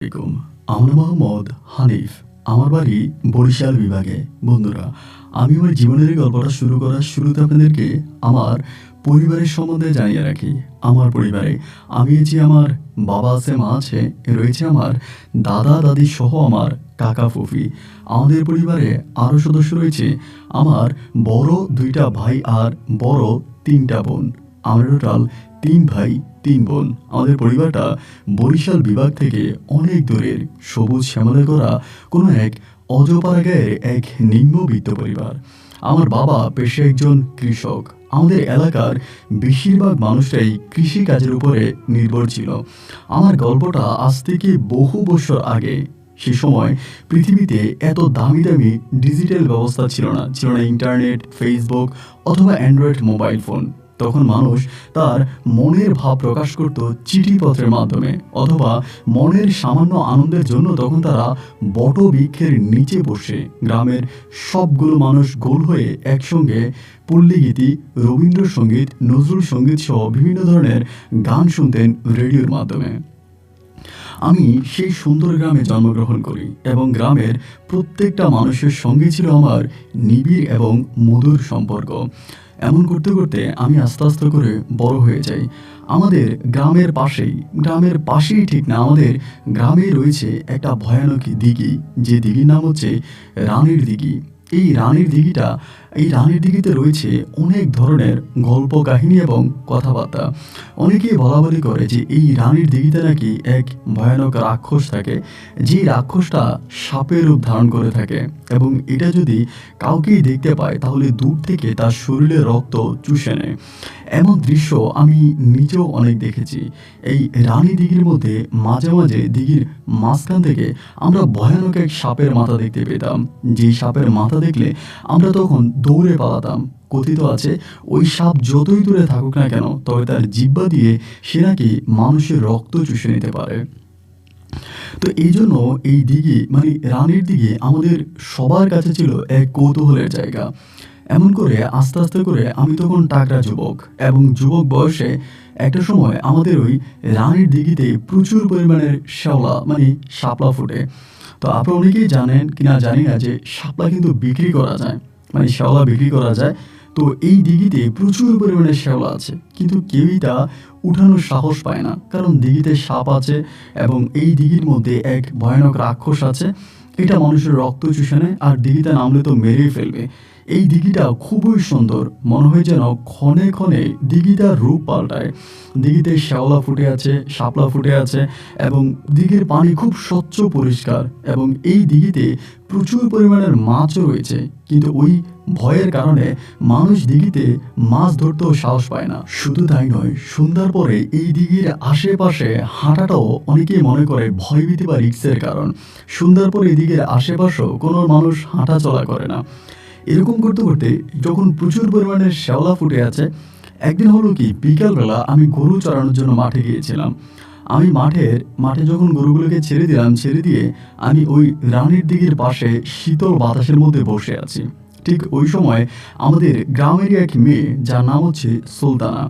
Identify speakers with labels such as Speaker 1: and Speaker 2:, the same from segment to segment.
Speaker 1: আলাইকুম। আমার মোহাম্মদ হানিফ। আমার বাড়ি বরিশাল বিভাগে। বন্ধুরা, আমি আমার জীবনের এই গল্পটা শুরু করার শুরুতে আপনাদেরকে আমার পরিবারের সম্বন্ধে জানিয়ে রাখি। আমার পরিবারে আমি আছি, আমার বাবা আছে, মা আছে, রয়েছে আমার দাদা দাদি সহ আমার কাকা ফুফি। আমাদের পরিবারে আরও সদস্য রয়েছে। আমার বড় ২টা ভাই আর বড় ৩টা বোন। আমরা টোটাল ৩ ভাই ৩ বোন। আমাদের পরিবারটা বরিশাল বিভাগ থেকে অনেক দূরের, সবুজ শ্যামলে করা কোনো এক অজপাড়া গাঁয়ের এক নিম্নবিত্ত পরিবার। আমার বাবা পেশায় একজন কৃষক। আমাদের এলাকার বেশিরভাগ মানুষরাই কৃষিকাজের উপরে নির্ভর ছিল। আমার গল্পটা আজ থেকে বহু বছর আগে। সে সময় পৃথিবীতে এত দামি দামি ডিজিটাল ব্যবস্থা ছিল না, ছিল না ইন্টারনেট, ফেসবুক অথবা অ্যান্ড্রয়েড মোবাইল ফোন। তখন মানুষ তার মনের ভাব প্রকাশ করত চিঠিপত্রের মাধ্যমে, অথবা মনের সামান্য আনন্দের জন্য তখন তারা বটবৃক্ষের নিচে বসে গ্রামের সবগুলো মানুষ গোল হয়ে একসঙ্গে পল্লীগীতি, রবীন্দ্রসঙ্গীত, নজরুল সঙ্গীত সহ বিভিন্ন ধরনের গান শুনতেন রেডিওর মাধ্যমে। আমি সেই সুন্দর গ্রামে জন্মগ্রহণ করি এবং গ্রামের প্রত্যেকটা মানুষের সঙ্গে ছিল আমার নিবিড় এবং মধুর সম্পর্ক। এমন করতে করতে আমি আস্তে আস্তে করে বড় হয়ে যাই। আমাদের গ্রামের পাশেই ঠিক না, আমাদের গ্রামে রয়েছে একটা ভয়ানক দিঘি, যে দিঘির নাম হচ্ছে রানীর দিঘি। এই রানীর দিঘিতে রয়েছে অনেক ধরনের গল্প কাহিনী এবং কথাবার্তা। অনেকেই বলাবলি করে যে এই রানীর দিঘিতে নাকি এক ভয়ানক রাক্ষস থাকে, যে রাক্ষসটা সাপের রূপ ধারণ করে থাকে এবং এটা যদি কাউকেই দেখতে পায় তাহলে দূর থেকে তার শরীরে রক্ত চুষে নেয়। এমন দৃশ্য আমি নিজেও অনেক দেখেছি। এই রানী দিঘির মধ্যে মাঝে মাঝে দিঘির মাঝখান থেকে আমরা ভয়ানক এক সাপের মাথা দেখতে পেতাম। যেই সাপের মাথা দেখলে আমরা তখন দৌড়ে পালাতাম। কথিত আছে ওই সাপ যতই দূরে থাকুক না কেন, তবে তার জিহ্বা দিয়ে সে নাকি মানুষের রক্ত চুষে নিতে পারে। তো এই জন্য এই দিঘি মানে রানীর দিঘি আমাদের সবার কাছে ছিল এক কৌতূহলের জায়গা। এমন করে আস্তে আস্তে করে আমি তখন টাকরা যুবক, এবং যুবক বয়সে একটা সময় আমাদের ওই রানীর দিঘিতে প্রচুর পরিমাণের শ্যাওলা মানে শাপলা ফোটে। তো আপনারা অনেকেই জানেন কিনা জানি না যে শাপলা কিন্তু বিক্রি করা যায়, মানে শ্যাওলা বিক্রি করা যায়। তো এই দিঘিতে প্রচুর পরিমাণে শ্যাওলা আছে, কিন্তু কেউই তা উঠানোর সাহস পায় না, কারণ দিঘিতে সাপ আছে এবং এই দিঘির মধ্যে এক ভয়ানক রাক্ষস আছে। এটা মানুষের রক্ত চুষে নেয় আর দিঘিতে নামলে তো মেরেই ফেলবে। এই দিঘিটা খুবই সুন্দর, মনে হয় যেন ক্ষণে ক্ষণে দিঘিটার রূপ পাল্টায়। দিঘিতে শ্যাওলা ফুটে আছে, শাপলা ফুটে আছে এবং দিঘির পানি খুব স্বচ্ছ পরিষ্কার, এবং এই দিঘিতে প্রচুর পরিমাণের মাছও রয়েছে। কিন্তু ওই ভয়ের কারণে মানুষ দিঘিতে মাছ ধরতেও সাহস পায় না। শুধু তাই নয়, সন্ধ্যার পরে এই দিঘির আশেপাশে হাঁটাটাও অনেকেই মনে করে ভয়ভীতি বা রিস্কের কারণ। সন্ধ্যার পরে এই দিঘির আশেপাশেও কোনো মানুষ হাঁটা চলা করে না। এরকম করতে করতে যখন প্রচুর পরিমাণের শ্যাওলা ফুটে আছে, একদিন হলো কি, বিকালবেলা আমি গরু চড়ানোর জন্য মাঠে গিয়েছিলাম। আমি মাঠে যখন গরুগুলোকে ছেড়ে দিলাম, ছেড়ে দিয়ে আমি ওই রানীর দিঘির পাশে শীতল বাতাসের মধ্যে বসে আছি। ঠিক ওই সময় আমাদের গ্রামেরই এক মেয়ে, যার নাম হচ্ছে সুলতানা।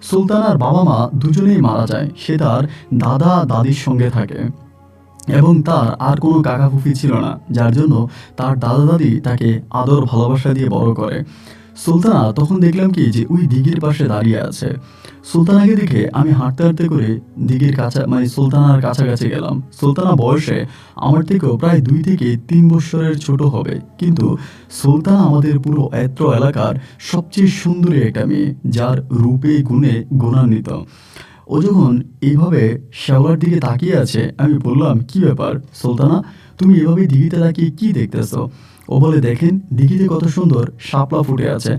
Speaker 1: সুলতানার বাবা মা দুজনেই মারা যায়। সে তার দাদা দাদির সঙ্গে থাকে এবং তার আর কোনো কাকা ফুফি ছিল না, যার জন্য তার দাদা দাদি তাকে আদর ভালোবাসা দিয়ে বড় করে। সুলতানা তখন দেখলাম কি যে ওই দিঘির পাশে দাঁড়িয়ে আছে। সুলতানাকে দেখে আমি হাঁটতে হাঁটতে করে দিঘির কাছে মানে সুলতানার কাছাকাছি গেলাম। সুলতানা বয়সে আমার থেকেও প্রায় 2 থেকে 3 বছরের ছোট হবে, কিন্তু সুলতানা আমাদের পুরো এত্র এলাকার সবচেয়ে সুন্দরী একটা মেয়ে, যার রূপে গুণে গুণান্বিত। ও যখন এইভাবে শ্যাওলার দিকে তাকিয়ে আছে, আমি বললাম, কি ব্যাপার সুলতানা, তুমি এভাবে দিঘিতে তাকিয়ে কি দেখতেছো? ও বলে, দেখেন দিঘিতে কত সুন্দর শাপলা ফুটে আছে।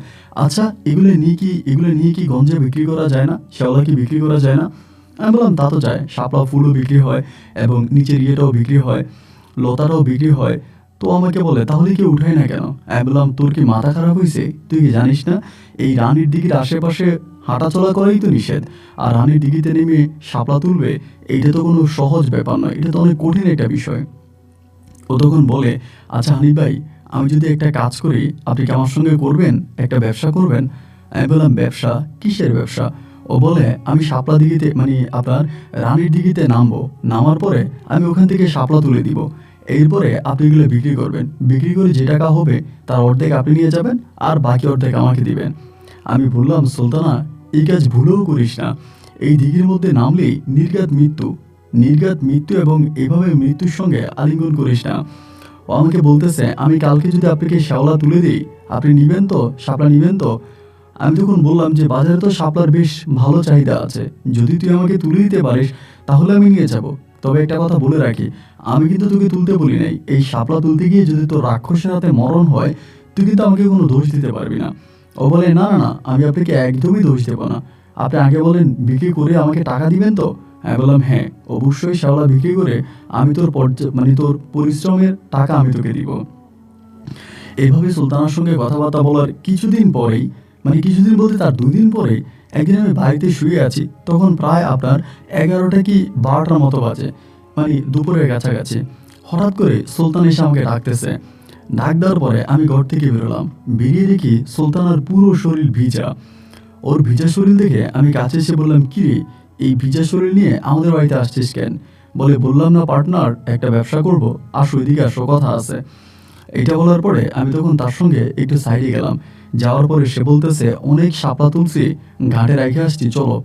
Speaker 1: আচ্ছা, এগুলো নিয়ে কি গঞ্জে বিক্রি করা যায় না? শ্যাওলা কি বিক্রি করা যায় না? আমি বললাম, তা তো যায়, শাপলা ফুলও বিক্রি হয় এবং নিচের ইয়েটাও বিক্রি হয়, লতাটাও বিক্রি হয়। তো আমাকে বলে, তাহলে কি উঠায় না কেন? আমি বললাম, তোর কি মাথা খারাপ হয়েছে? তুই কি জানিস না এই রানীর দিঘির আশেপাশে হাঁটাচলা করাই তো নিষেধ, আর রানীর দিঘিতে নেমে শাপলা তুলবে, এইটা তো কোনো সহজ ব্যাপার নয়, এটা তো অনেক কঠিন একটা বিষয়। ও তখন বলে, আচ্ছা হানিফ ভাই, আমি যদি একটা কাজ করি, আপনি কি আমার সঙ্গে করবেন? একটা ব্যবসা করবেন? আমি বললাম, ব্যবসা? কিসের ব্যবসা? ও ও বলে আমি শাপলা দিঘিতে মানে আপনার রানীর দিঘিতে নামবো, নামার পরে আমি ওখান থেকে শাপলা তুলে দিব, এরপরে আপনি এগুলো বিক্রি করবেন, বিক্রি করে যে টাকা হবে তার অর্ধেক আপনি নিয়ে যাবেন আর বাকি অর্ধেক আমাকে দিবেন। আমি বললাম সুলতানা, এই কাজ ভুলেও করিস না, এই দিঘির মধ্যে নামলেই নির্ঘাত মৃত্যু, নির্ঘাত মৃত্যু, এবং এভাবে মৃত্যুর সঙ্গে আলিঙ্গন করিস না। ও আমাকে বলতেছে আমি কালকে যদি আপনাকে শ্যাওলা তুলে দিই আপনি নিবেন তো, শাপলা নিবেন তো? আমি তখন বললাম যে বাজারে তো শাপলার বেশ ভালো চাহিদা আছে, যদি তুই আমাকে তুলে দিতে পারিস তাহলে আমি নিয়ে যাব। তবে একটা কথা বলে রাখি, আমি কিন্তু তোকে তুলতে বলি নাই, এই শাপলা তুলতে গিয়ে যদি তোর রাক্ষসের হাতে মরণ হয় তুই কিন্তু আমাকে কোনো দোষ দিতে পারবি না। ও বলে না না না, আমি আপনাকে একদমই দোষ দেবো না, আপনি আগে বলেন বিক্রি করে আমাকে টাকা দিবেন তো? আমি বললাম হ্যাঁ, অবশ্যই শ্যাওলা বিক্রি করে আমি তোর মানে তোর পরিশ্রমের টাকা আমি তোকে দিব। এভাবে সুলতানার সঙ্গে কথাবার্তা বলার কিছুদিন পরেই, মানে কিছুদিন বলতে তার 2 দিন পরে, একদিন আমি বাড়িতে শুয়ে আছি, তখন প্রায় আপনার 11টা কি 12টার মতো বাজে, মানে দুপুরের কাছাকাছি। হঠাৎ করে সুলতান এসে আমাকে ডাকতেছে, ডাক দেওয়ার পরে আমি ঘর থেকে বেরোলাম, বেরিয়ে দেখি সুলতানার পুরো শরীর ভিজা। ওর ভিজা শরীর দেখে আমি কাছে এসে বললাম, কি রে, এই ভিজা শরীর নিয়ে আমাদের বাড়িতে আসছিস কেন? বলে বললাম না পার্টনার, একটা ব্যবসা করব, আসো এদিকে আসো, কথা আছে। এটা বলার পরে আমি তখন তার সঙ্গে একটু সাইডে গেলাম, যাওয়ার পরে সে বলতেছে অনেক শাপলা তুলছি, ঘাটে রেখে আসছি, চলো।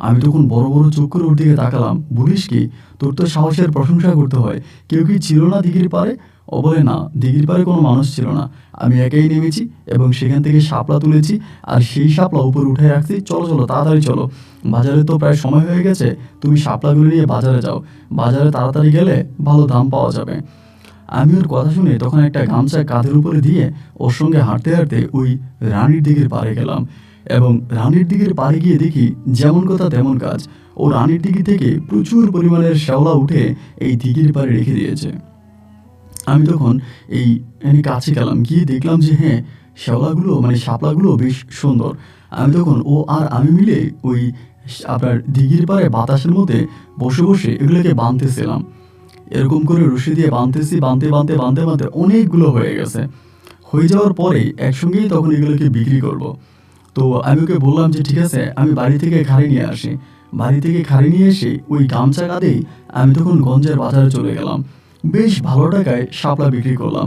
Speaker 1: আমি তখন বড় বড় চোখ করে ওর দিকে তাকালাম, বলিস কি, তোর তো সাহসের প্রশংসা করতে হয়, কেউ কি ছিল না দিঘির পাড়ে? ও বলে না, দিঘির পাড়ে কোনো মানুষ ছিল না, আমি একাই নেমেছি এবং সেখান থেকে শাপলা তুলেছি আর সেই শাপলা উপরে উঠে রাখছি, চলো চলো তাড়াতাড়ি চলো, বাজারে তো প্রায় সময় হয়ে গেছে, তুমি শাপলাগুলো নিয়ে বাজারে যাও, বাজারে তাড়াতাড়ি গেলে ভালো দাম পাওয়া যাবে। আমি ওর কথা শুনে তখন একটা গামছা কাঁধের উপরে দিয়ে ওর সঙ্গে হাঁটতে হাঁটতে ওই রানীর দিঘির পাড়ে গেলাম, এবং রানীর দিঘির পাড়ে গিয়ে দেখি যেমন কথা তেমন কাজ, ও রানীর দিঘি থেকে প্রচুর পরিমাণের শ্যাওলা উঠে এই দিঘির পাড়ে রেখে দিয়েছে। আমি তখন এই কাছে গেলাম, গিয়ে দেখলাম যে হ্যাঁ, শ্যাওলাগুলো মানে শাপলাগুলো বেশ সুন্দর। আমি তখন ও আর আমি মিলে ওই আপনার দিঘির পাড়ে বাতাসের মধ্যে বসে বসে এগুলোকে বাঁধতেছিলাম, এরকম করে রশি দিয়ে বাঁধতেছি, বাঁধতে বাঁধতে বাঁধতে বাঁধতে অনেকগুলো হয়ে গেছে। হয়ে যাওয়ার পরে একসঙ্গেই তখন এগুলোকে বিক্রি করব। তো আমি ওকে বললাম যে ঠিক আছে, আমি বাড়ি থেকে খাড়ি নিয়ে আসি। বাড়ি থেকে খাড়ি নিয়ে এসে ওই গামছা কাঁধেই আমি তখন গঞ্জের বাজারে চলে গেলাম, বেশ ভালো টাকায় শাপলা বিক্রি করলাম।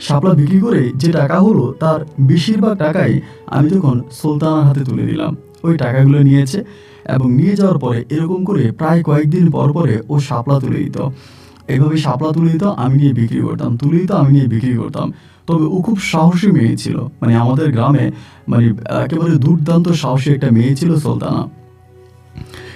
Speaker 1: শাপলা বিক্রি করে যে টাকা হলো তার বেশিরভাগ টাকাই আমি তখন সুলতানার হাতে তুলে দিলাম। ওই টাকাগুলো নিয়েছে এবং নিয়ে যাওয়ার পরে এরকম করে প্রায় কয়েকদিন পর পরে ও শাপলা তুলে দিত। এইভাবে শাপলা তুলে দিত, আমি নিয়ে বিক্রি করতাম, তুলে দিত, আমি নিয়ে বিক্রি করতাম। তবে ও খুব সাহসী মেয়ে ছিল, মানে আমাদের গ্রামে মানে একেবারে দুর্দান্ত সাহসী একটা মেয়ে ছিল সুলতানা।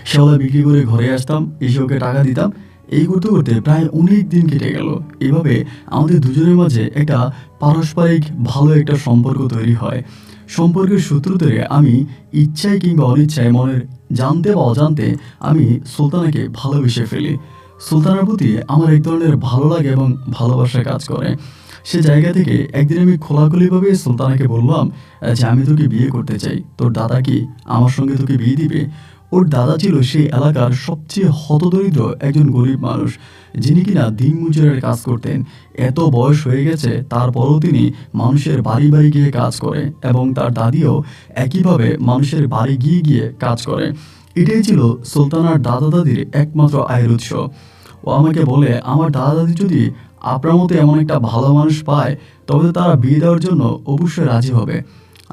Speaker 1: শ্যাওলা বিক্রি করে ঘরে আসতাম, এসে ওকে টাকা দিতাম, এই করতে করতে প্রায় অনেক দিন কেটে গেল। এভাবে আমাদের দুজনের মাঝে একটা পারস্পরিক ভালো একটা সম্পর্ক তৈরি হয়। সম্পর্কের সূত্র ধরে আমি ইচ্ছায় কিংবা অনিচ্ছায় মনের জানতে বা অজান্তে আমি সুলতানাকে ভালোবেসে ফেলি। সুলতানার প্রতি আমার এক ধরনের ভালো লাগে এবং ভালোবাসা কাজ করে। সে জায়গা থেকে একদিন আমি খোলাখুলিভাবে সুলতানাকে বললাম যে আমি তোকে বিয়ে করতে চাই, তোর দাদা কি আমার সঙ্গে তোকে বিয়ে দিবে? ওর দাদা ছিল সেই এলাকার সবচেয়ে হতদরিদ্র একজন গরিব মানুষ, যিনি কিনা দিনমজুরের কাজ করতেন। এত বয়স হয়ে গেছে তারপরও তিনি মানুষের বাড়ি বাড়ি গিয়ে কাজ করে, এবং তার দাদিও একইভাবে মানুষের বাড়ি গিয়ে গিয়ে কাজ করে। এটাই ছিল সুলতানার দাদা দাদির একমাত্র আয়ের উৎস। ও আমাকে বলে আমার দাদা দাদি যদি আপনার মতো এমন একটা ভালো মানুষ পায় তবে তো তারা বিয়ে দেওয়ার জন্য অবশ্যই রাজি হবে।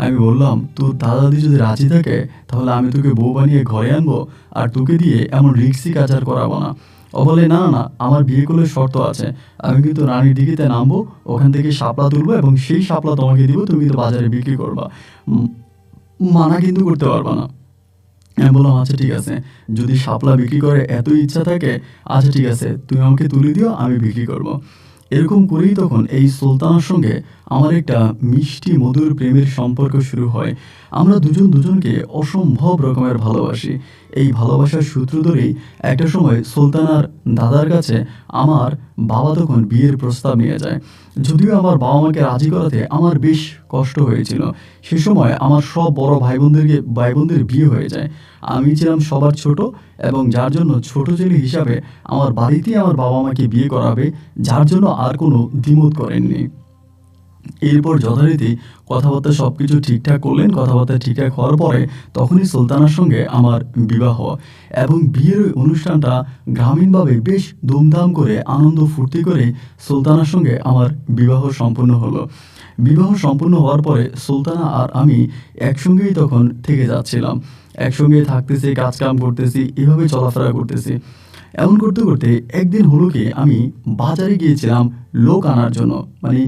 Speaker 1: আমি বললাম তোর দাদা দাদি যদি রাজি থাকে তাহলে আমি তোকে বউ বানিয়ে ঘরে আনবো, আর তোকে দিয়ে এমন রিক্সি কাজ আর করাবো না। ও বলে না না না, আমার বিয়ে করলে শর্ত আছে, আমি কিন্তু রানীর দিঘিতে নামবো, ওখান থেকে শাপলা তুলবো এবং সেই শাপলা তোমাকে দিব, তুমি তো বাজারে বিক্রি করবা, মানা কিন্তু করতে পারবা না। আমি বললাম আচ্ছা ঠিক আছে, যদি শাপলা বিক্রি করে এত ইচ্ছা থাকে, আচ্ছা ঠিক আছে, তুমি আমাকে তুলে দিও, আমি বিক্রি করব। এরকম করেই তখন এই সুলতানার সঙ্গে আমার একটা মিষ্টি মধুর প্রেমের সম্পর্ক শুরু হয়। আমরা দুজন দুজনকে অসম্ভব রকমের ভালোবাসি। এই ভালোবাসার সূত্র ধরেই একটা সময় সুলতানার দাদার কাছে আমার বাবা তখন বিয়ের প্রস্তাব নিয়ে যায়। যদিও আমার বাবা মাকে রাজি করাতে আমার বেশ কষ্ট হয়েছিল। সে সময় আমার সব বড় ভাই বোনদের বিয়ে হয়ে যায়। আমি ছিলাম সবার ছোট, এবং যার জন্য ছোট ছেলে হিসাবে আমার বাড়িতেই আমার বাবা মাকে বিয়ে করাবে, যার জন্য আর কোনো দ্বিমত করেননি। এরপর যথারীতি কথাবার্তা সব কিছু ঠিকঠাক করলেন। কথাবার্তা ঠিকঠাক হওয়ার পরে তখনই সুলতানার সঙ্গে আমার বিবাহ এবং বিয়ের ওই অনুষ্ঠানটা গ্রামীণভাবে বেশ ধুমধাম করে আনন্দ ফুর্তি করে সুলতানার সঙ্গে আমার বিবাহ সম্পন্ন হলো। বিবাহ সম্পূর্ণ হওয়ার পরে সুলতানা আর আমি একসঙ্গেই তখন থেকে যাচ্ছিলাম। একসঙ্গেই থাকতেছি, কাজকাম করতেছি, এভাবে চলাফেরা করতেছি। এমন করতে করতে একদিন হলো কি আমি বাজারে গিয়েছিলাম লোক আনার জন্য, মানে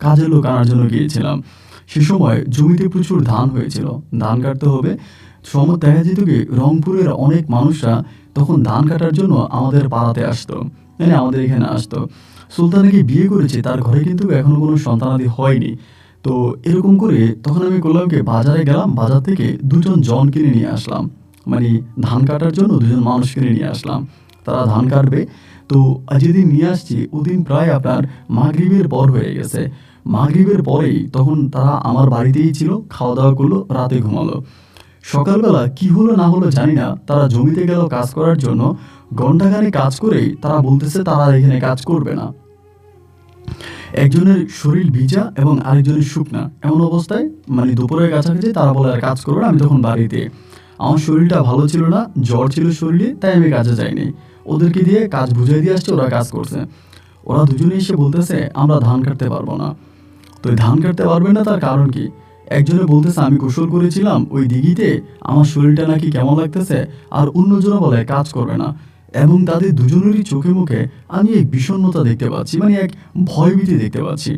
Speaker 1: কাজের লোক আনার জন্য গিয়েছিলাম। সে সময় জমিতে প্রচুর ধান হয়েছিল, ধান কাটতে হবে। সময় দেখা যেত কি রংপুরের অনেক মানুষরা তখন ধান কাটার জন্য আমাদের পাড়াতে আসতো, মানে আমাদের এখানে আসতো। সুলতানাকে বিয়ে করেছে, তার ঘরে কিন্তু এখনো কোনো সন্তানাদি হয়নি। তো এরকম করে তখন আমি করলাম কি বাজারে গেলাম, বাজার থেকে দুজন জন কিনে নিয়ে আসলাম, মানে ধান কাটার জন্য দুজন মানুষ কিনে নিয়ে আসলাম। তারা ধান কাটবে। তো যেদিন নিয়ে আসছি ওদিন প্রায় আপনার মাগরিবের পর হয়ে গেছে। মাগরিবের পরেই তখন তারা আমার বাড়িতেই ছিল, খাওয়া দাওয়া করলো, রাতে ঘুমালো। সকালবেলা কি হলো না হলো জানি না, তারা জমিতে গেল কাজ করার জন্য। ঘণ্টাখানেক কাজ করেই তারা বলতেছে তারা আর এখানে কাজ করবে না। একজনের শরীর ভিজা এবং আরেকজনের শুকনা, এমন অবস্থায় মানে দুপুরের কাছাকাছি তারা বলে আর কাজ করবে না। আমি তখন বাড়িতে, আমার শরীরটা ভালো ছিল না, জ্বর ছিল শরীরে, তাই আমি কাজে যাইনি। ওদেরকে দিয়ে কাজ বুঝাই দিয়ে আসছে, ওরা কাজ করছে। ওরা দুজনে এসে বলতেছে আমরা ধান কাটতে পারবো না। তো এই ধান কাটতে পারবে না তার কারণ কি? একজনে বলতেছে আমি গোসল করেছিলাম ওই দিঘিতে, আমার শরীরটা নাকি কেমন লাগতেছে। আর অন্যজনে বলে কাজ করবে না। এবং তাদের দুজনেরই চোখে মুখে আমি এক বিষণ্ণতা দেখতে পাচ্ছি, মানে এক ভয়ভীতি দেখতে পাচ্ছি।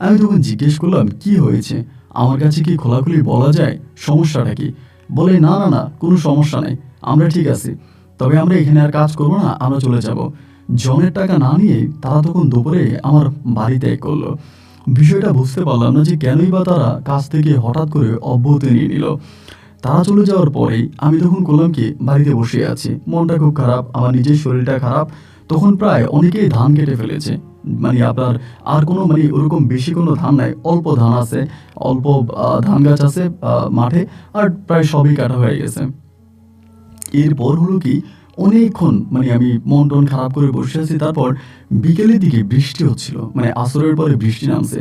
Speaker 1: আমি তখন জিজ্ঞেস করলাম কি হয়েছে, আমার কাছে কি খোলাখুলি বলা যায়, সমস্যাটা কি? বলে না না না, কোনো সমস্যা নেই, আমরা ঠিক আছি, তবে আমরা এখানে আর কাজ করবো না, আমরা চলে যাব। জনের টাকা না নিয়ে তারা তখন দুপুরে আমার বাড়ি ত্যাগ করলো। বিষয়টা বুঝতে পারলাম না যে কেনই বা তারা কাজ থেকে হঠাৎ করে অব্যাহতি নিয়ে নিল। তারা চলে যাওয়ার পরেই আমি তখন করলাম কি বাড়িতে বসে আছি, মনটা খুব খারাপ, আমার নিজের শরীরটা খারাপ। তখন প্রায় অনেকেই ধান কেটে ফেলেছে, মানে আপনার আর কোনো মানে ওরকম বেশি কোনো ধান নাই, অল্প ধান আছে, অল্প ধান গাছ আছে মাঠে, আর প্রায় সবই কাটা হয়ে গেছে। এরপর হলো কি অনেকক্ষণ মানে আমি মন টন খারাপ করে বসে আছি। তারপর বিকেলের দিকে বৃষ্টি হচ্ছিল, মানে আসরের পরে বৃষ্টি নামছে।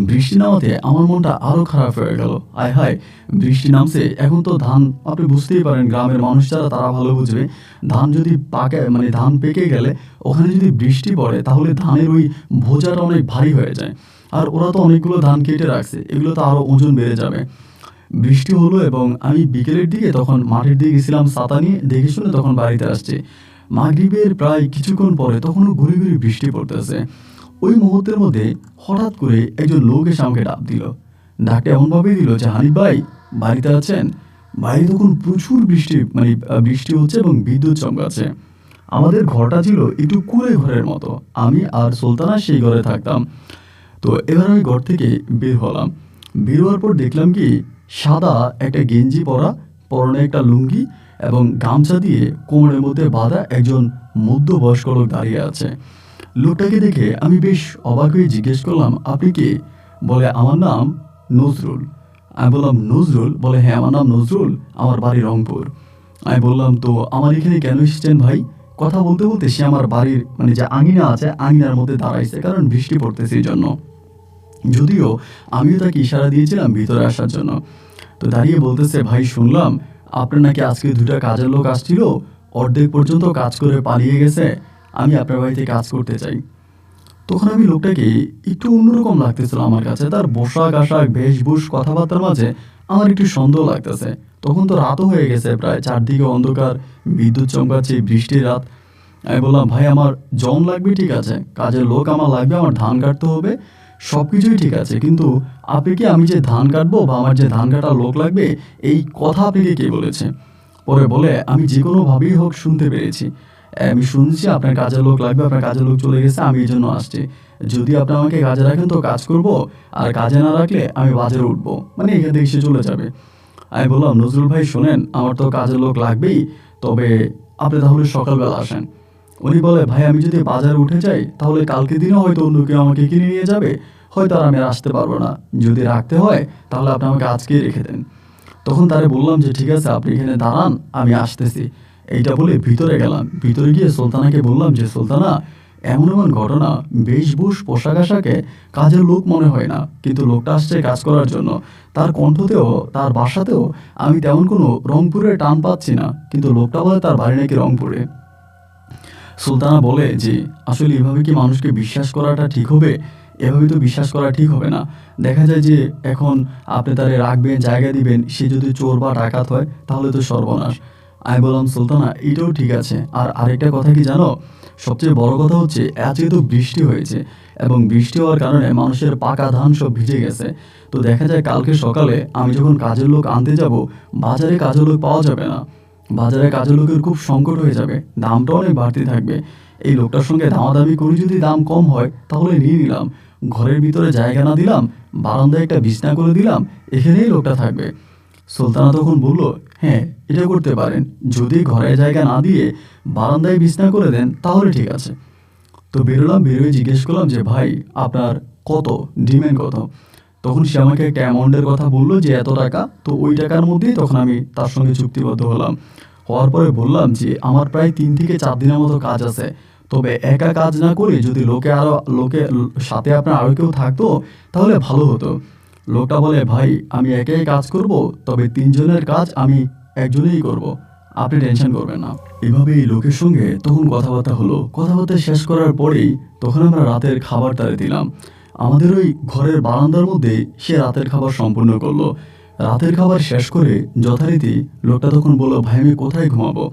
Speaker 1: বৃষ্টি নামাতে আমার মনটা আরও খারাপ হয়ে গেল। আয় হায়, বৃষ্টি নামছে, এখন তো ধান আপনি বুঝতেই পারেন, গ্রামের মানুষ যারা তারা ভালো বুঝবে, ধান যদি পাকে মানে ধান পেকে গেলে ওখানে যদি বৃষ্টি পড়ে তাহলে ধানের ওই বোঝাটা অনেক ভারী হয়ে যায়। আর ওরা তো অনেকগুলো ধান কেটে রাখছে, এগুলো তো আরও ওজন বেড়ে যাবে। বৃষ্টি হলো এবং আমি বিকেলের দিকে তখন মাঠের দিকে গেছিলাম ছাতা নিয়ে, দেখে শুনে তখন বাড়িতে আসছি। মাগরিবের প্রায় কিছুক্ষণ পরে তখনও ঘুরে ঘুরে বৃষ্টি পড়তেছে। ওই মুহূর্তের মধ্যে হঠাৎ করে একজন লোক এসে আমাকে ডাক দিল। ডাকটা এমনভাবেই দিল যে হানিফ ভাই বাড়িতে আছেন? বাইরে তখন প্রচুর বৃষ্টি, মানে বৃষ্টি হচ্ছে এবং বিদ্যুৎ চমকাচ্ছে। আমাদের ঘরটা ছিল একটু কুঁড়ে ঘরের মতো, আমি আর সুলতানা সেই ঘরে থাকতাম। তো এবার আমি ঘর থেকে বের হলাম। বের হওয়ার পর দেখলাম কি সাদা একটা গেঞ্জি পরা, পরনে একটা লুঙ্গি এবং গামছা দিয়ে কোমরের মধ্যে বাঁধা একজন মধ্যবয়স্ক লোক দাঁড়িয়ে আছে। লোকটাকে দেখে আমি বেশ অবাক হয়ে জিজ্ঞেস করলাম আপনি কে? বলে আমার নাম নজরুল। আমি বললাম নজরুল? বলে হ্যাঁ আমার নাম নজরুল, আমার বাড়ি রংপুর। আমি বললাম তো আমার এখানে কেন এসেছেন ভাই? কথা বলতে বলতে সে আমার বাড়ির মানে যে আঙিনা আছে আঙিনার মধ্যে দাঁড়াইছে, কারণ বৃষ্টি পড়তেছে এই জন্য। যদিও আমিও তাকে ইশারা দিয়েছিলাম ভিতরে আসার জন্য। তো দাঁড়িয়ে বলতেছে ভাই শুনলাম আপনার নাকি আজকে দুটা কাজের লোক আসছিল, অর্ধেক পর্যন্ত কাজ করে পালিয়ে গেছে, আমি আপনার বাড়িতে কাজ করতে চাই। তখন আমি লোকটাকে একটু অন্যরকম লাগতেছিল আমার কাছে, তার পোশাক আশাক বেশভূষ কথাবার্তার মাঝে আমার একটু সন্দেহ লাগতেছে। তখন তো রাতও হয়ে গেছে, প্রায় চারদিকে অন্ধকার, বিদ্যুৎ চমকাচ্ছে, বৃষ্টির রাত। আমি বললাম ভাই আমার জন লাগবে, ঠিক আছে, কাজের লোক আমার লাগবে, আমার ধান কাটতে হবে, সব কিছুই ঠিক আছে, কিন্তু আপনি কি আমি যে ধান কাটবো বা আমার যে ধান কাটার লোক লাগবে এই কথা আপনাকে কে বলেছে? পরে বলে আমি যে কোনোভাবেই হোক শুনতে পেরেছি, আমি শুনছি আপনার কাজের লোক লাগবে, আপনার কাজের লোক চলে গেছে, আমি এই জন্য আসছি। যদি আপনি আমাকে কাজে রাখেন তো কাজ করব, আর কাজে না রাখলে আমি বাজারে উঠবো, মানে এখান থেকে সে চলে যাবে। আমি বললাম নজরুল ভাই শোনেন আমার তো কাজের লোক লাগবেই, তবে আপনি তাহলে সকালবেলা আসেন। উনি বলে ভাই আমি যদি বাজারে উঠে যাই তাহলে কালকে দিনে হয়তো অন্য কেউ আমাকে কিনে নিয়ে যাবে, হয়তো আর আমি আর আসতে পারবো না, যদি রাখতে হয় তাহলে আপনি আমাকে আজকেই রেখে দেন। তখন তারে বললাম যে ঠিক আছে আপনি এখানে দাঁড়ান, আমি আসতেছি। এইটা বলে ভিতরে গেলাম। ভিতরে গিয়ে সুলতানাকে বললাম যে সুলতানা এমন এমন ঘটনা, বেশভূষ পোশাক আশাকে কাজের লোক মনে হয় না, কিন্তু লোকটা আসছে কাজ করার জন্য। তার কণ্ঠতেও তার বাসাতেও আমি তেমন কোনো রংপুরের টান পাচ্ছি না, কিন্তু লোকটা বলে তার বাড়ি নাকি রংপুরে। সুলতানা বলে যে আসলে এভাবে কি মানুষকে বিশ্বাস করাটা ঠিক হবে? এভাবে তো বিশ্বাস করা ঠিক হবে না। দেখা যায় যে এখন আপনি তারে রাখবেন, জায়গা দিবেন, সে যদি চোর বা ডাকাত হয় তাহলে তো সর্বনাশ। আমি বললাম, সুলতানা এটাও ঠিক আছে, আর আরেকটা কথা কি জানো? সবচেয়ে বড় কথা হচ্ছে আজকে তো বৃষ্টি হয়েছে, এবং বৃষ্টি হওয়ার কারণে মানুষের পাকা ধান সব ভিজে গেছে। তো দেখা যায় কালকে সকালে আমি যখন কাজের লোক আনতে যাব, বাজারে কাজের লোক পাওয়া যাবে না। বাজারে কাজের লোকের খুব সংকট হয়ে যাবে, দামটা অনেক বাড়তি থাকবে। এই লোকটার সঙ্গে দামাদামি করে যদি দাম কম হয় তাহলে নিয়ে নিলাম, ঘরের ভিতরে জায়গা না দিলাম, বারান্দায় একটা বিছনা করে দিলাম, এখানেই লোকটা থাকবে। সুলতানা তখন বলল, হ্যাঁ এটা করতে পারেন, যদি ঘরে জায়গা না দিয়ে বারান্দায় বিছনা করে দেন তাহলে ঠিক আছে। তো বেরোলাম, বেরোয় জিজ্ঞেস করলাম যে ভাই আপনার কত ডিমান্ড কত? তখন সে আমাকে একটা অ্যামাউন্টের কথা বললো যে এত টাকা। তো ওই টাকার মধ্যেই তখন আমি তার সঙ্গে চুক্তিবদ্ধ হলাম। হওয়ার পরে বললাম যে আমার প্রায় 3 থেকে 4 দিনের মতো কাজ আছে, তবে একা কাজ না করে যদি সাথে আপনার আরও কেউ থাকতো তাহলে ভালো হতো। লোকটা বলে, ভাই আমি একাই কাজ করব, তবে 3 জনের কাজ আমি একজনেই করব, আপনি টেনশন করবেন না। এভাবে এই লোকের সঙ্গে তখন কথাবার্তা হলো। কথাবার্তা শেষ করার পরেই তখন আমরা রাতের খাবার তারে দিলাম। আমাদের ওই ঘরের বারান্দার মধ্যে সে রাতের খাবার সম্পূর্ণ করলো। রাতের খাবার শেষ করে যথারীতি লোকটা তখন বললো, ভাই আমি কোথায় ঘুমাবো?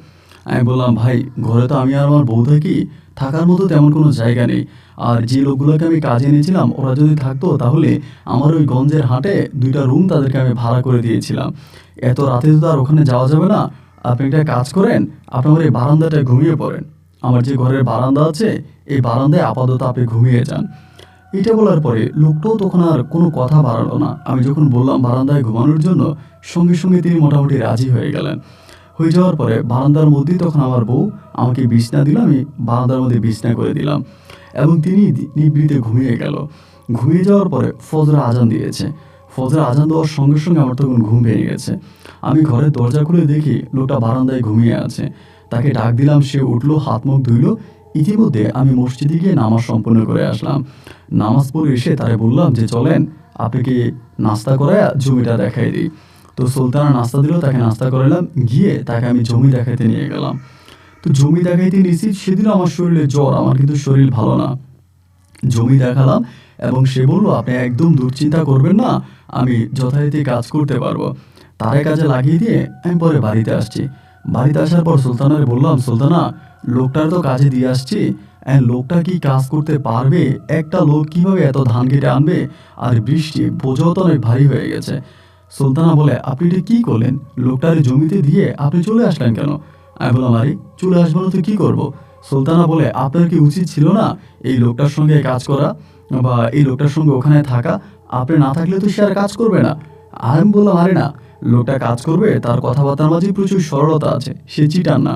Speaker 1: আমি বললাম, ভাই ঘরে তো আমি আর আমার বউ থাকি, থাকার মতো তেমন কোনো জায়গা নেই। আর যে লোকগুলোকে আমি কাজে নিয়েছিলাম ওরা যদি থাকতো তাহলে আমার ওই গঞ্জের হাটে 2টা রুম তাদেরকে আমি ভাড়া করে দিয়েছিলাম। এত রাতে তো আর ওখানে যাওয়া যাবে না। আপনি একটা কাজ করেন, আপনি আমার এই বারান্দাটায় ঘুমিয়ে পড়েন। আমার যে ঘরের বারান্দা আছে এই বারান্দায় আপাতত আপনি ঘুমিয়ে যান। এটা বলার পরে লোকটাও তখন আর কোনো কথা বাড়ালো না। আমি যখন বললাম বারান্দায় ঘুমানোর জন্য, সঙ্গে সঙ্গে তিনি মোটামুটি রাজি হয়ে গেলেন। হয়ে যাওয়ার পরে বারান্দার মধ্যেই তখন আমার বউ আমাকে বিছনা দিল, আমি বারান্দার মধ্যে বিছনা করে দিলাম, এবং তিনি নিভৃতে ঘুমিয়ে গেল। ঘুমিয়ে যাওয়ার পরে ফজর আজান দিয়েছে। ফজর আজান দেওয়ার সঙ্গে সঙ্গে আমার তখন ঘুম ভেঙে গেছে। আমি ঘরের দরজা খুলে দেখি লোকটা বারান্দায় ঘুমিয়ে আছে। তাকে ডাক দিলাম, সে উঠলো, হাত মুখ ধুইল। ইতিমধ্যে আমি মসজিদে গিয়ে নামাজ সম্পন্ন করে আসলাম। নামাজ পড়ে এসে তারে বললাম যে চলেন আপনাকে নাস্তা করায় জমিটা দেখাই দিই। তো সুলতানা নাস্তা দিল, তাকে নাস্তা করালাম, গিয়ে তাকে আমি জমি দেখাইতে নিয়ে গেলাম। তো জমি দেখাইতে নিয়েছি, সেদিন আমার শরীরে জ্বর, আমার কিন্তু শরীর ভালো না। জমি দেখালাম এবং সে বলল, আপনি একদম দুশ্চিন্তা করবেন না, আমি যথারীতি কাজ করতে পারবো। তারে কাজে লাগিয়ে দিয়ে আমি পরে বাড়িতে আসছি। বাড়িতে আসার পর সুলতানারে বললাম, সুলতানা লোকটার তো কাজে দিয়ে আসছি, লোকটা কি কাজ করতে পারবে? একটা লোক কিভাবে এত ধান কেটে আনবে? আর বৃষ্টি, বোঝাও তো অনেক ভারী হয়ে গেছে। সুলতানা বলে, আপনি এটা কী করলেন? লোকটার জমিতে দিয়ে আপনি চলে আসলেন কেন? আমি বললাম, আরে চলে আসবো না তো কী করবো? সুলতানা বলে, আপনার কি উচিত ছিল না এই লোকটার সঙ্গে কাজ করা বা এই লোকটার সঙ্গে ওখানে থাকা? আপনি না থাকলে তো সে আর কাজ করবে না। আমি বললাম, আরে না, লোকটা কাজ করবে, তার কথাবার্তার মাঝে প্রচুর সরলতা আছে, সে চিটার না।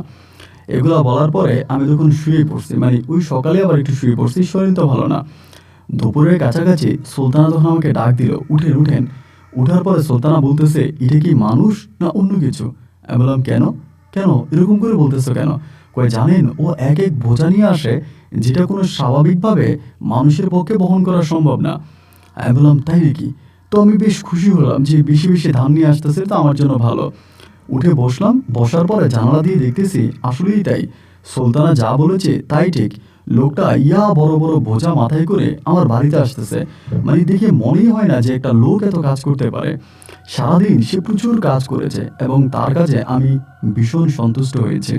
Speaker 1: এগুলা বলার পরে আমি তখন শুয়ে পড়ছি, মানে ওই সকালে আবার একটু শুয়ে পড়ছি, শরীর তো ভালো না। দুপুরের কাছাকাছি সুলতানা তখন আমাকে ডাক দিল, উঠেন উঠেন। উঠার পরে সুলতানা বলতেছে, এটা কি মানুষ না অন্য কিছু? আমি বললাম, কেন কেন এরকম করে বলতেছো কেন? কয়ে, জানেন ও এক এক বোঝা নিয়ে আসে, যেটা কোনো স্বাভাবিকভাবে মানুষের পক্ষে বহন করা সম্ভব না। আমি বললাম, তাই নাকি? তো আমি বেশ খুশি হলাম যে বেশি বেশি ধান নিয়ে আসতেছে, তো আমার জন্য ভালো। উঠে বসলাম, বসার পরে জানালা দিয়ে দেখতেছি আসলেই তাই। সুলতানা যা বলেছে তাই ঠিক। লোকটা বড় বড় বোঝা মাথায় করে আমার বাড়িতে আসতেছে। মানে দেখে মনেই হয় না যে একটা লোক এত কাজ করতে পারে। সারাদিন সে প্রচুর কাজ করেছে এবং তার কাজে আমি ভীষণ সন্তুষ্ট হয়েছি।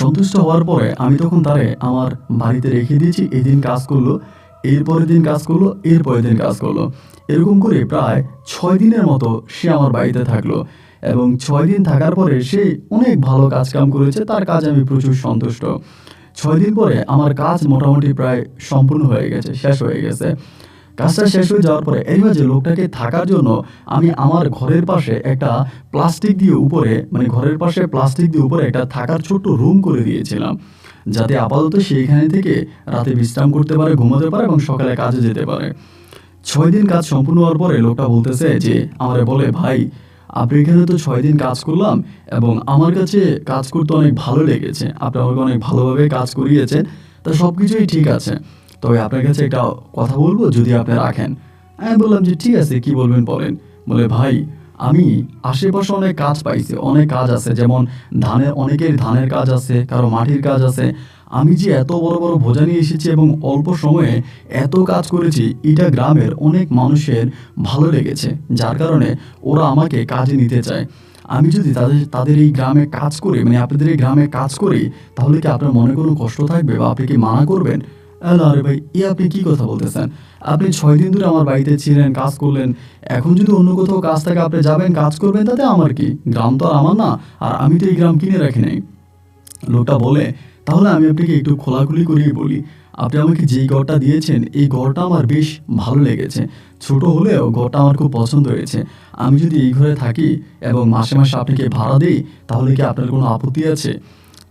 Speaker 1: সন্তুষ্ট হওয়ার পরে আমি তখন তারে আমার বাড়িতে রেখে দিয়েছি। এদিন কাজ করলো, এরপরের দিন কাজ করলো, এরপরের দিন কাজ করলো, এরকম করে প্রায় 6 দিনের মতো সে আমার বাড়িতে থাকলো। এবং 6 দিন থাকার পরে সে অনেক ভালো কাজ কাম করেছে, তার কাজ আমি প্রচুর সন্তুষ্ট। 6 দিন পরে আমার কাজ মোটামুটি প্রায় সম্পূর্ণ হয়ে গেছে, শেষ হয়ে গেছে। কাজটা শেষ হয়ে যাওয়ার পরে এর মাঝে লোকটাকে থাকার জন্য আমি আমার ঘরের পাশে একটা প্লাস্টিক দিয়ে উপরে, মানে ঘরের পাশে প্লাস্টিক দিয়ে উপরে একটা থাকার ছোট্ট রুম করে দিয়েছিলাম, যাতে আপাতত সেইখানে থেকে রাতে বিশ্রাম করতে পারে, ঘুমাতে পারে এবং সকালে কাজে যেতে পারে। 6 দিন কাজ সম্পূর্ণ হওয়ার পরে লোকটা বলতেছে যে, আমারে বলে, ভাই আপনি এখানে তো 6 দিন কাজ করলাম এবং আমার কাছে কাজ করতে অনেক ভালো লেগেছে, আপনি আমাকে অনেক ভালোভাবে কাজ করিয়েছেন, তা সব কিছুই ঠিক আছে, তবে আপনার কাছে একটা কথা বলবো যদি আপনি রাখেন। আমি বললাম যে ঠিক আছে, কি বলবেন বলেন। বলে ভাই, আমি আশেপাশে অনেক কাজ পাইছি, অনেক কাজ আছে, যেমন অনেকের ধানের কাজ আছে, কারো মাটির কাজ আছে। আমি যে এত বড় বড় বোঝা নিয়ে এসেছি এবং অল্প সময়ে এত কাজ করেছি, এটা গ্রামের অনেক মানুষের ভালো লেগেছে, যার কারণে ওরা আমাকে কাজে নিতে চায়। আমি যদি তাদের এই গ্রামে কাজ করি, মানে আপনাদের এই গ্রামে কাজ করি, তাহলে কি আপনার মনে কোনো কষ্ট থাকবে বা আপনি কি মানা করবেন? আরে ভাই, আপনি কি কথা বলতেছেন? আপনি 6 দিন ধরে আমার বাড়িতে ছিলেন, কাজ করলেন। এখন যদি অন্য কোথাও কাজ থাকে আপনি যাবেন, কাজ করবেন, তাতে আমার কি? গ্রাম তো আর আমার না, আর আমি তো এই গ্রাম কিনে রাখি নাই। লোকটা বলে, তাহলে আমি আপনাকে একটু খোলাখুলি করেই বলি, আপনি আমাকে যেই ঘরটা দিয়েছেন এই ঘরটা আমার বেশ ভালো লেগেছে। ছোট হলেও ঘরটা আমার খুব পছন্দ হয়েছে। আমি যদি এই ঘরে থাকি এবং মাসে মাসে আপনাকে ভাড়া দিই, তাহলে কি আপনার কোনো আপত্তি আছে?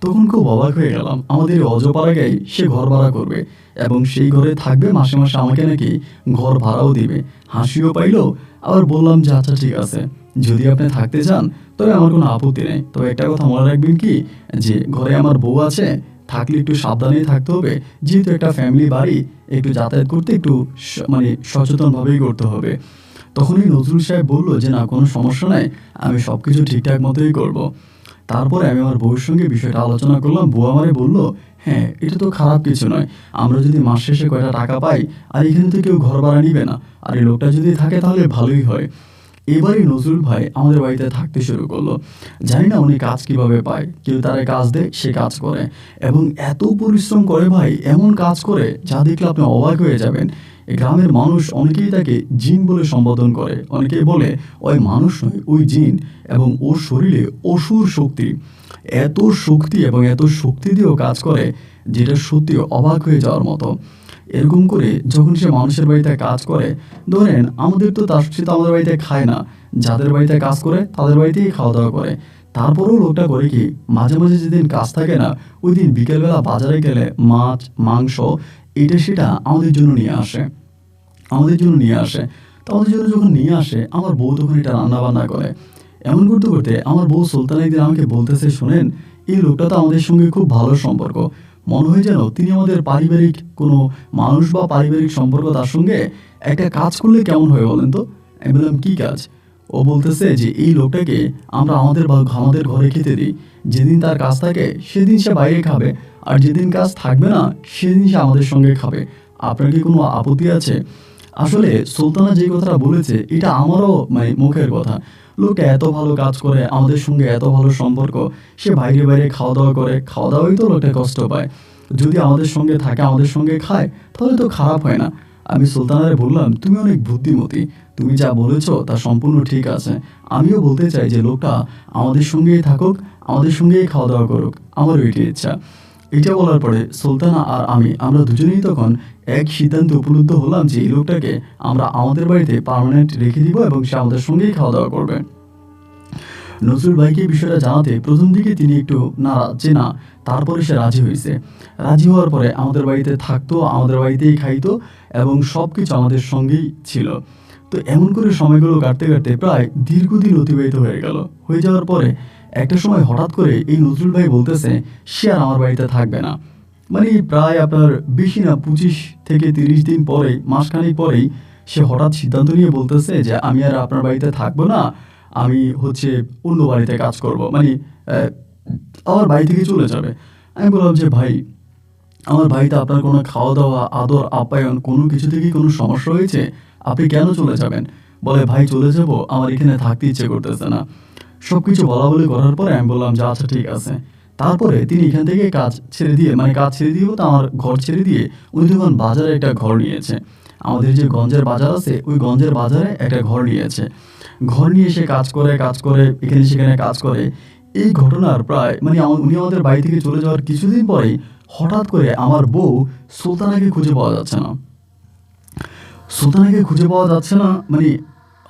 Speaker 1: তখন খুব অবাক হয়ে গেলাম, আমাদের এই অজপাড়াগাঁয়ে সে ঘর ভাড়া করবে এবং সেই ঘরে থাকবে, মাসে মাসে আমাকে নাকি ঘর ভাড়াও দিবে। হাসিও পাইলো। আবার বললাম যে আচ্ছা ঠিক আছে, যদি আপনি থাকতে চান তবে আমার কোনো আপত্তি নেই, তবে একটা কথা মনে রাখবেন কি, যে ঘরে আমার বউ আছে, থাকলে একটু সাবধানেই থাকতে হবে, যেহেতু একটা ফ্যামিলি বাড়ি, একটু যাতায়াত করতে একটু মানে সচেতনভাবেই করতে হবে। তখনই নজরুল সাহেব বলল যে না, কোনো সমস্যা নাই, আমি সব কিছু ঠিকঠাক মতোই করব। তারপরে আমি আমার বউয়ের সঙ্গে বিষয়টা আলোচনা করলাম। বউ আমারে বলল, হ্যাঁ এটা তো খারাপ কিছু নয়, আমরা যদি মাস শেষে কয়টা টাকা পাই, আর এখানে তো কেউ ঘর ভাড়া নিবে না, আর এই লোকটা যদি থাকে তাহলে ভালোই হয়। এবারই নজরুল ভাই আমাদের বাড়িতে থাকতে শুরু করলো। জানি না উনি কাজ কিভাবে পায়, কেউ তারে কাজ দেয়, সে কাজ করে এবং এত পরিশ্রম করে ভাই, এমন কাজ করে যা দেখলে আপনি অবাক হয়ে যাবেন। এই গ্রামের মানুষ অনেকেই তাকে জিন বলে সম্বোধন করে, অনেকেই বলে ওই মানুষ নয়, ওই জিন, এবং ওর শরীরে অসুর শক্তি, এত শক্তি এবং এত শক্তি দিয়েও কাজ করে, যেটা সত্যি অবাক হয়ে যাওয়ার মতো। এরকম করে যখন সে মানুষের বাড়িতে কাজ করে, ধরেন আমাদের তো সে তো আমাদের বাড়িতে খায় না, যাদের বাড়িতে কাজ করে তাদের বাড়িতেই খাওয়া দাওয়া করে। তারপরেও লোকটা করে কি, মাঝে মাঝে যেদিন কাজ থাকে না, ওই দিন বিকেলবেলা বাজারে গেলে মাছ, মাংস, এটা সেটা আমাদের জন্য নিয়ে আসে, আমাদের জন্য নিয়ে আসে। তো আমাদের জন্য যখন নিয়ে আসে, আমার বউ তখন এটা রান্না বান্না করে। এমন করতে করতে আমার বউ সুলতানা একদিন আমাকে বলতেছে, শোনেন, এই লোকটা তো আমাদের সঙ্গে খুব ভালো সম্পর্ক, মনে হয় যেন তিনি আমাদের পারিবারিক কোনো মানুষ বা পারিবারিক সম্পর্ক, তার সঙ্গে একটা কাজ করলে কেমন হয় বলেন তো। আমি বললাম কি কাজ? ও বলতেছে যে এই লোকটাকে আমরা আমাদের ঘরে খেতে দিই, যেদিন তার কাজ থাকে সেদিন সে বাইরে খাবে, আর যেদিন কাজ থাকবে না সেদিন সে আমাদের সঙ্গে খাবে। আপনার কি কোনো আপত্তি আছে? আসলে সুলতানা যে কথাটা বলেছে এটা আমারও মানে মুখের কথা। লোকটা এত ভালো কাজ করে, আমাদের সঙ্গে এত ভালো সম্পর্ক, সে বাইরে বাইরে খাওয়া দাওয়া করে, খাওয়া দাওয়াই তো লোকটা কষ্ট পায়। যদি আমাদের সঙ্গে থাকে, আমাদের সঙ্গে খায়, তাহলে তো খারাপ হয় না। আমি সুলতানারে বললাম, তুমি অনেক বুদ্ধিমতী, তুমি যা বলেছো তা সম্পূর্ণ ঠিক আছে। আমিও বলতে চাই যে লোকটা আমাদের সঙ্গেই থাকুক, আমাদের সঙ্গেই খাওয়া দাওয়া করুক, আমারও এটাই ইচ্ছা। এটা বলার পরে সুলতানা আর আমরা দুজনেই তখন এক সিদ্ধান্তে উপনীত হলাম যে এই লোকটাকে আমরা আমাদের বাড়িতে পার্মানেন্ট রেখে দিব এবং সে আমাদের সঙ্গেই খাওয়া দাওয়া করবে। নজরুল ভাইকে এই বিষয়টা জানাতে প্রথম দিকে তিনি একটু নারাজ যে না, তারপরে সে রাজি হয়েছে। রাজি হওয়ার পরে আমাদের বাড়িতে থাকতো, আমাদের বাড়িতেই খাইতো এবং সব কিছু আমাদের সঙ্গেই ছিল। তো এমন করে সময়গুলো কাটতে কাটতে প্রায় দীর্ঘদিন অতিবাহিত হয়ে গেল। হয়ে যাওয়ার পরে একটা সময় হঠাৎ করে এই নজরুল ভাই বলতেছে সে আর আমার বাড়িতে থাকবে না। মানে প্রায় আপনার বেশি না, 25 থেকে 30 দিন পরেই, মাসখানেক পরেই সে হঠাৎ সিদ্ধান্ত নিয়ে বলতেছে যে আমি আর আপনার বাড়িতে থাকবো না, আমি হচ্ছে অন্য বাড়িতে কাজ করব, মানে আমার বাড়ি থেকে চলে যাবে। আমি বললাম যে ভাই, আমার বাড়িতে আপনার কোনো খাওয়া দাওয়া, আদর আপ্যায়ন কোনো কিছু থেকেই কোনো সমস্যা হয়েছে? আপনি কেন চলে যাবেন? বলে ভাই চলে যাব, আমার এখানে থাকতে ইচ্ছে করতেছে না। সব কিছু বলাবলি করার পরে আমি বললাম যে আচ্ছা ঠিক আছে। তারপরে তিনি এখান থেকে কাজ ছেড়ে দিয়ে, মানে কাজ ছেড়ে দিয়ে বলতে আমার ঘর ছেড়ে দিয়ে, উনি তখন বাজারে একটা ঘর নিয়েছে। আমাদের যে গঞ্জের বাজার আছে, ওই গঞ্জের বাজারে একটা ঘর নিয়েছে। ঘর নিয়ে সে কাজ করে, এখানে সেখানে কাজ করে। এই ঘটনার প্রায় মানে উনি আমাদের বাড়ি থেকে চলে যাওয়ার কিছুদিন পরেই হঠাৎ করে আমার বউ সুলতানাকে খুঁজে পাওয়া যাচ্ছে না। সুলতানাকে খুঁজে পাওয়া যাচ্ছে না, মানে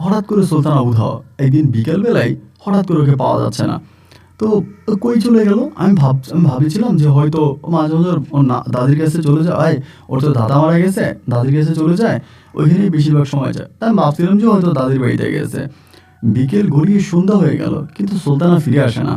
Speaker 1: হঠাৎ করে সুলতানা উধাও। একদিন বিকেলবেলায় হঠাৎ করে ওকে পাওয়া যাচ্ছে না। তো কই চলে গেল? আমি ভাবছিলাম যে হয়তো মাঝে মাঝে ওর দাদির কাছে চলে যায়, ওর তো দাদা মারা গেছে, দাদির কাছে চলে যায়, ওইখানেই বেশিরভাগ সময় যায়। তাই আমি ভাবছিলাম যে হয়তো দাদির বাড়িতে গেছে। বিকেল গড়িয়ে সন্ধ্যা হয়ে গেল, কিন্তু সুলতানা ফিরে আসে না।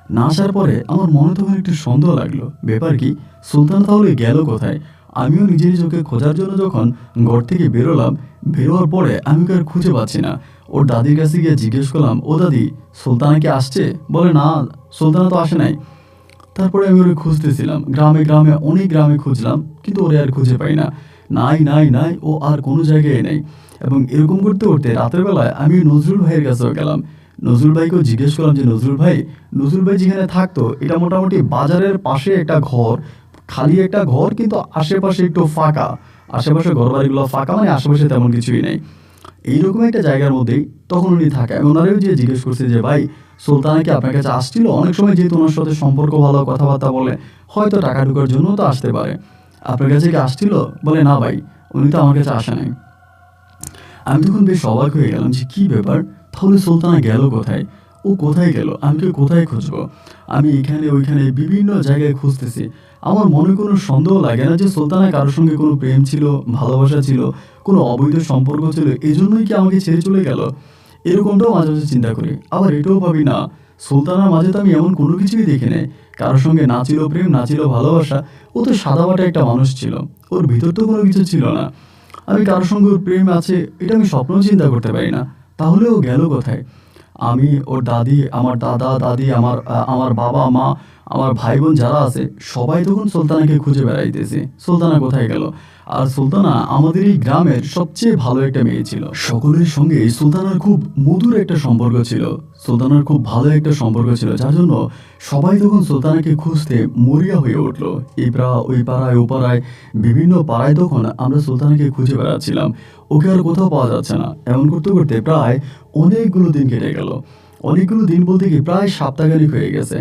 Speaker 1: না আসার পরে আমার মনে তখন একটু সন্দেহ লাগলো, ব্যাপার কি, সুলতানা তাহলে গেল কোথায়? আমিও নিজের চোখে খোঁজার জন্য যখন ঘর থেকে বেরোলাম, বেরোয়ার পরে আমি ওকে আর খুঁজে পাচ্ছি না। ওর দাদির কাছে গিয়ে জিজ্ঞেস করলাম, ও দাদি, সুলতানা কি আসছে? বলে না, সুলতানা তো আসে নাই। তারপরে আমি ওরে খুঁজতেছিলাম, গ্রামে গ্রামে অনেক গ্রামে খুঁজলাম, কিন্তু ওরে আর খুঁজে পাই না। নাই নাই নাই, ও আর কোনো জায়গায় নেই। এবং এরকম করতে করতে রাতের বেলায় আমি নজরুল ভাইয়ের কাছেও গেলাম। নজরুল ভাইকেও জিজ্ঞেস করলাম যে, নজরুল ভাই যেখানে থাকতো এটা মোটামুটি বাজারের পাশে একটা ঘর, খালি একটা ঘর, কিন্তু আশেপাশে একটু ফাঁকা। আশেপাশে ঘরবাড়িগুলো ফাঁকা, মানে আশেপাশে তেমন কিছুই নেই। এইরকম একটা জায়গার মধ্যেই তখন উনি থাকে। আমি ওনারেও যে জিজ্ঞেস করছি যে, ভাই, সুলতানা কি আপনার কাছে আসছিল? অনেক সময় যেহেতু ওনার সাথে সম্পর্ক ভালো, কথাবার্তা বলে, হয়তো টাকা ঢোকার জন্য তো আসতে পারে। আপনার কাছে কি আসছিল? বলে না ভাই, উনি তো আমার কাছে আসে নাই। আমি তখন বেশ অবাক হয়ে গেলাম যে কী ব্যাপার, তাহলে সুলতানা গেল কোথায়? ও কোথায় গেল? আমি কি কোথায় খুঁজবো? আমি এখানে ওইখানে বিভিন্ন জায়গায় খুঁজতেছি। আমার মনে কোনো সন্দেহ লাগে না যে সুলতানা কারোর সঙ্গে কোনো প্রেম ছিল, ভালোবাসা ছিল, কোনো অবৈধ সম্পর্ক ছিল, এজন্যই কি আমাকে ছেড়ে চলে গেল? এরকমটাও মাঝে মাঝে চিন্তা করি। আবার এটাও ভাবি, না, সুলতানার মাঝে তো আমি এমন কোনো কিছুই দেখি নাই। কারোর সঙ্গে না ছিল প্রেম, না ছিল ভালোবাসা। ও তো সাদামাটা একটা মানুষ ছিল, ওর ভিতর তো কোনো কিছু ছিল না। আমি কারোর সঙ্গে ওর প্রেম আছে এটা আমি স্বপ্নেও চিন্তা করতে পারি না। তাহলে ও গেল কোথায়? আমি, ওর দাদি, আমার দাদা দাদি, আমার বাবা মা, আমার ভাই বোন যারা আছে, সবাই তখন সুলতানাকে খুঁজে বেড়াইতেছি, সুলতানা কোথায় গেল। আর সুলতানা আমাদের এই গ্রামের সবচেয়ে ভালো একটা মেয়ে ছিল। সকলের সঙ্গে সুলতানার খুব মধুর একটা সম্পর্ক ছিল, সুলতানার খুব ভালো একটা সম্পর্ক ছিল, যার জন্য সবাই তখন সুলতানাকে খুঁজতে মরিয়া হয়ে উঠলো। এই পাড়া ওই পাড়ায় ও পাড়ায়, বিভিন্ন পাড়ায় তখন আমরা সুলতানাকে খুঁজে বেড়াচ্ছিলাম। ওকে আর কোথাও পাওয়া যাচ্ছে না। এমন করতে করতে প্রায় অনেকগুলো দিন কেটে গেল। অনেকগুলো দিন বলতে কি প্রায় সপ্তাহখানিক হয়ে গেছে।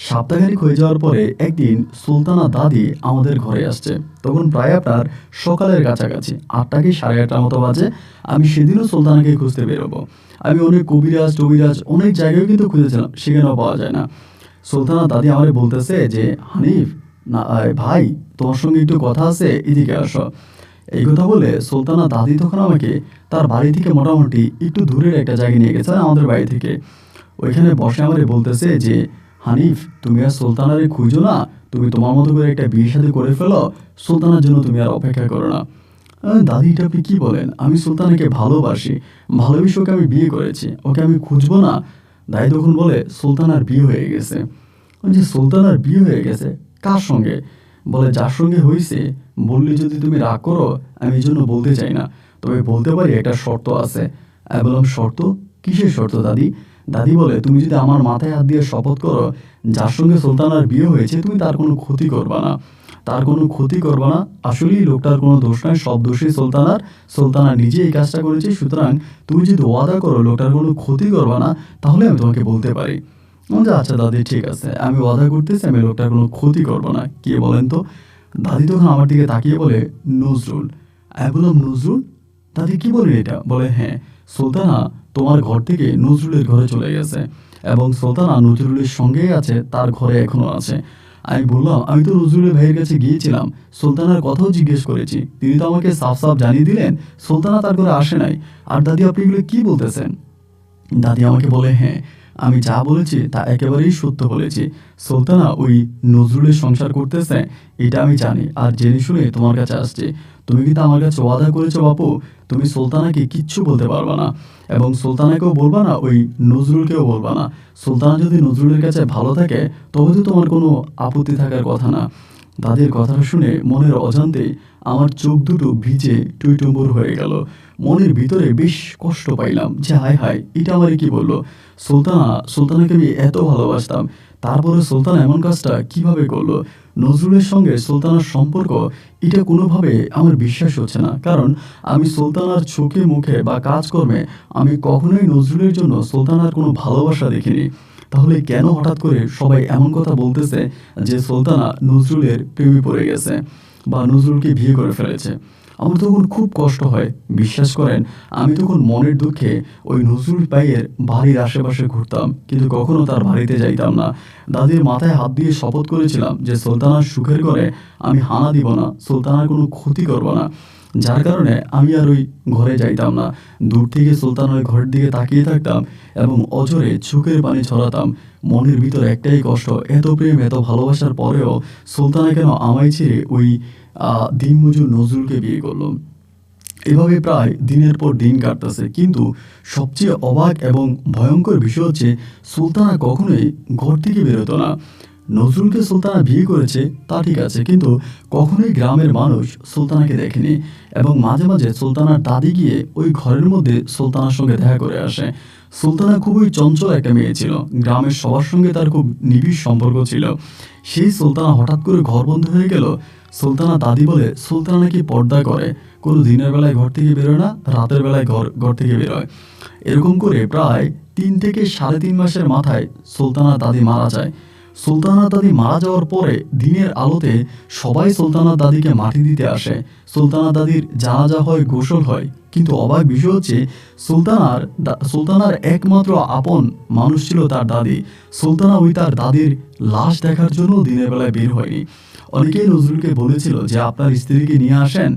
Speaker 1: সপ্তাহখানিক হয়ে যাওয়ার পরে একদিন সুলতানা দাদি আমাদের ঘরে আসছে। তখন প্রায় আপনার সকালের কাছাকাছি 8টা কি 8:30 মতো বাজে। আমি সেদিনও সুলতানাকে খুঁজতে বেরোবো। আমি অনেক কবিরাজ টবিরাজ অনেক জায়গায় কিন্তু খুঁজেছিলাম, সেখানেও পাওয়া যায় না। সুলতানা দাদি আমারে বলতেছে যে, হানিফ, না ভাই, তোমার সঙ্গে একটু কথা আছে, এদিকে আসো। এই কথা বলে সুলতানা দাদি তখন আমাকে তার বাড়ি থেকে মোটামুটি একটু দূরের একটা জায়গায় নিয়ে গেছে, আমাদের বাড়ি থেকে। ওইখানে বসে আমারে বলতেছে যে, হানিফ, তুমি আর সুলতানারে খুঁজো না, তুমি তোমার মতো করে একটা বিয়ে শাদী করে ফেলো, সুলতানার জন্য তুমি আর অপেক্ষা করো না। দাদি, এটা আপনি কি বলেন? আমি সুলতানাকে ভালোবাসি, ভালোবেসে ওকে আমি বিয়ে করেছি, ওকে আমি খুঁজবো না? দাদি তখন বলে, সুলতানার বিয়ে হয়ে গেছে। আমি যে, সুলতানার বিয়ে হয়ে গেছে? কার সঙ্গে? বলে, যার সঙ্গে হয়েছে বললে যদি তুমি রাগ করো, আমি এই জন্য বলতে চাই না, তবে বলতে পারি একটা শর্ত আছে। আমি বললাম, শর্ত? কিসের শর্ত দাদি? দাদি বলে, তুমি যদি আমার মাথায় হাত দিয়ে শপথ করো, যার সঙ্গে সুলতানার বিয়ে হয়েছে তুমি তার কোনো ক্ষতি করবা না, তার কোনো ক্ষতি করবা না। আসলেই লোকটার কোনো দোষ নয়, সব দোষই সুলতানার, সুলতানা নিজে এই কাজটা করেছে। সুতরাং তুমি যদি ওয়াদা করো লোকটার কোনো ক্ষতি করবা না, তাহলে আমি তোমাকে বলতে পারি। যে, আচ্ছা দাদি, ঠিক আছে, আমি ওয়াদা করতেছি আমি লোকটার কোনো ক্ষতি করবো না। কে বলেন তো? দাদি তখন আমার দিকে তাকিয়ে বলে, নজরুল। আমি বললাম, নজরুল? দাদি, কি বলেন এটা? বলে, হ্যাঁ, সুলতানা তোমার ঘর থেকে নজরুলের ঘরে চলে গেছে এবং সুলতানা নজরুলের সঙ্গেই আছে, তার ঘরে এখনো আছে। আমি বললাম, আমি তো নজরুলের ভাইয়ের কাছে গিয়েছিলাম, সুলতানার কথাও জিজ্ঞেস করেছি, তিনি তো আমাকে সাফ সাফ জানিয়ে দিলেন সুলতানা তার ঘরে আসে নাই। আর দাদি, আপনি এগুলো কি বলতেছেন? দাদি আমাকে বলে, হ্যাঁ, আমি যা বলেছি তা একেবারেই সত্য বলেছি। সুলতানা ওই নজরুলের সংসার করতেছে, এটা আমি জানি, আর জেনে শুনে তোমার কাছে আসছি। তুমি কিন্তু আমার কাছে ওয়াদা করেছো বাপু, তুমি সুলতানাকে কিচ্ছু বলতে পারবে না, এবং সুলতানাকেও বলবা না, ওই নজরুলকেও বলবা না। সুলতানা যদি নজরুলের কাছে ভালো থাকে তবে তো তোমার কোনো আপত্তি থাকার কথা না। দাদির কথাটা শুনে মনের অজান্তেই আমার চোখ দুটো ভিজে টইটুম্বুর হয়ে গেল। মনের ভিতরে বেশ কষ্ট পাইলাম যে, হায় হায়, এটা আমারে কি বললো? সুলতানাকে আমি এত ভালোবাসতাম, তারপরে সুলতানা এমন কাজটা কিভাবে করলো? নজরুলের সঙ্গে সুলতানার সম্পর্ক, এটা কোনোভাবে আমার বিশ্বাস হচ্ছে না। কারণ আমি সুলতানার চোখে মুখে বা কাজকর্মে আমি কখনোই নজরুলের জন্য সুলতানার কোনো ভালোবাসা দেখিনি। তাহলে কেন হঠাৎ করে সবাই এমন কথা বলতেছে যে সুলতানা নজরুলের প্রেমে পড়ে গেছে বা নজরুলকে বিয়ে করে ফেলেছে? আমার তখন খুব কষ্ট হয়, বিশ্বাস করেন। আমি তখন মনের দুঃখে ওই নজরুল ভাইয়ের বাড়ির আশেপাশে ঘুরতাম, কিন্তু কখনো তার বাড়িতে যাইতাম না। দাদির মাথায় হাত দিয়ে শপথ করেছিলাম যে সুলতানার সুখের ঘরে আমি হানা দিব না, সুলতানার কোনো ক্ষতি করব না। যার কারণে আমি আর ওই ঘরে যাইতাম না। দূর থেকে সুলতানার ঘরের দিকে তাকিয়ে থাকতাম এবং অঝরে চোখের পানি ছড়াতাম। মনের ভিতর একটাই কষ্ট, এত প্রেম এত ভালোবাসার পরেও সুলতানা কেন আমায় ছেড়ে ওই দিনমজুর নজরুলকে বিয়ে করলো। এভাবে প্রায় দিনের পর দিন কাটতেছে, কিন্তু সবচেয়ে অবাক এবং ভয়ঙ্কর বিষয় হচ্ছে সুলতানা কখনোই ঘর থেকে বেরোতো না। নজরুলকে সুলতানা বিয়ে করেছে তা ঠিক আছে, কিন্তু কখনোই গ্রামের মানুষ সুলতানাকে দেখেনি। এবং মাঝে মাঝে সুলতানার দাদি গিয়ে ওই ঘরের মধ্যে সুলতানার সঙ্গে দেখা করে আসে। সুলতানা খুবই চঞ্চল একটা মেয়ে ছিল, গ্রামের সবার সঙ্গে তার খুব নিবিড় সম্পর্ক ছিল। সেই সুলতানা হঠাৎ করে ঘর বন্ধ হয়ে গেল। সুলতানা দাদি বলে সুলতানা নাকি পর্দা করে, কোনো দিনের বেলায় ঘর থেকে বেরোয় না, রাতের বেলায় ঘর থেকে বেরোয়। এরকম করে প্রায় 3 থেকে 3.5 মাসের মাথায় সুলতানা দাদি মারা যায়। সুলতানা দাদি মারা যাওয়ার পরে দিনের আলোতে সবাই সুলতানা দাদিকে মাটি দিতে আসে। সুলতানা দাদির জানাজা হয়, গোসল হয়, কিন্তু অবাক বিষয় হচ্ছে সুলতানার একমাত্র আপন মানুষ ছিল তার দাদি। সুলতানা ওই তার দাদির লাশ দেখার জন্য দিনের বেলায় বের হয়নি। অনেকেই নজরুলকে বলেছিল যে আপনার স্ত্রীকে নিয়ে আসেন,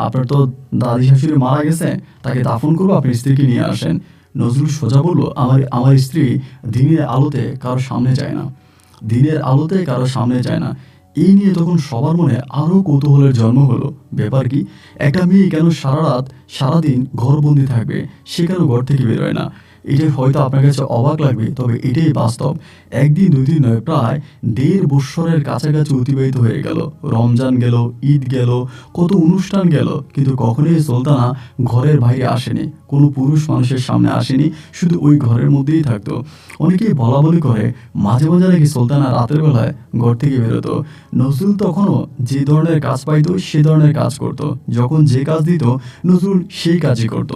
Speaker 1: আপনার তো দাদি শাশুড়ি মারা গেছে, তাকে দাফন করবো, আপনার স্ত্রীকে নিয়ে আসেন। নজরুল সোজা বলল, আমার স্ত্রী দিনের আলোতে কারো সামনে যায় না, দিনের আলোতে কারো সামনে যায় না। এই নিয়ে তখন সবার মনে আরও কৌতূহলের জন্ম হলো। ব্যাপার কি, একটা মেয়ে কেন সারাদিন ঘরবন্দি থাকবে, সে কেন ঘর থেকে বেরোয় না? এটাই হয়তো আপনার কাছে অবাক লাগবে, তবে এটাই বাস্তব। একদিন দুই দিন নয়, প্রায় 1.5 বৎসরের কাছাকাছি অতিবাহিত হয়ে গেল। রমজান গেল, ঈদ গেল, কত অনুষ্ঠান গেল, কিন্তু কখনোই সুলতানা ঘরের বাইরে আসেনি, কোনো পুরুষ মানুষের সামনে আসেনি, শুধু ওই ঘরের মধ্যেই থাকতো। অনেকেই বলা বলি করে মাঝে মাঝে নাকি সুলতানা রাতের বেলায় ঘর থেকে বেরোতো। নজরুল তখনও যে ধরনের কাজ পাইতো সে ধরনের কাজ করত, যখন যে কাজ দিত নজরুল সেই কাজই করত।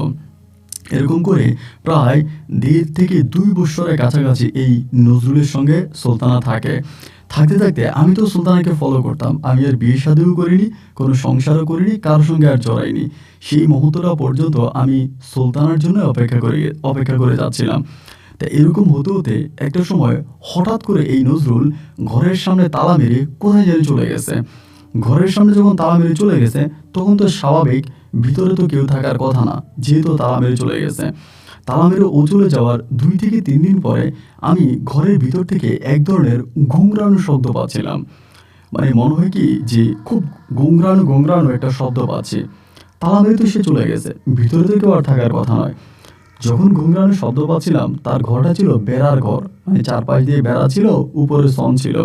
Speaker 1: এরকম করে প্রায় 1.5 থেকে 2 বৎসরের কাছাকাছি এই নজরুলের সঙ্গে সুলতানা থাকে। থাকতে থাকতে আমি তো সুলতানাকে ফলো করতাম, আমি আর বিয়ে শাদিও করিনি, কোনো সংসারও করিনি, কারোর সঙ্গে আর জড়াইনি। সেই মুহূর্তটা পর্যন্ত আমি সুলতানার জন্য অপেক্ষা করে যাচ্ছিলাম। তা এরকম হতে হতে একটা সময় হঠাৎ করে এই নজরুল ঘরের সামনে তালা মেরে কোথায় যেন চলে গেছে। ঘরের সামনে যখন তালা মেরে চলে গেছে তখন তো স্বাভাবিক, ভিতরে তো কেউ থাকার কথা না, যেহেতু তালা মেরে চলে গেছে। তালা মেরে ও চলে যাওয়ার 2 থেকে 3 দিন পরে আমি ঘরের ভিতর থেকে এক ধরনের ঘুংরানো শব্দ পাচ্ছিলাম। মানে মনে হয় কি যে খুব ঘুংরানো একটা শব্দ পাচ্ছি। তালা মেরে তো সে চলে গেছে, ভিতরে তো কেউ আর থাকার কথা নয়। যখন ঘুংরানো শব্দ পাচ্ছিলাম, তার ঘরটা ছিল বেড়ার ঘর, মানে চারপাশ দিয়ে বেড়া ছিল, উপরে সন ছিল।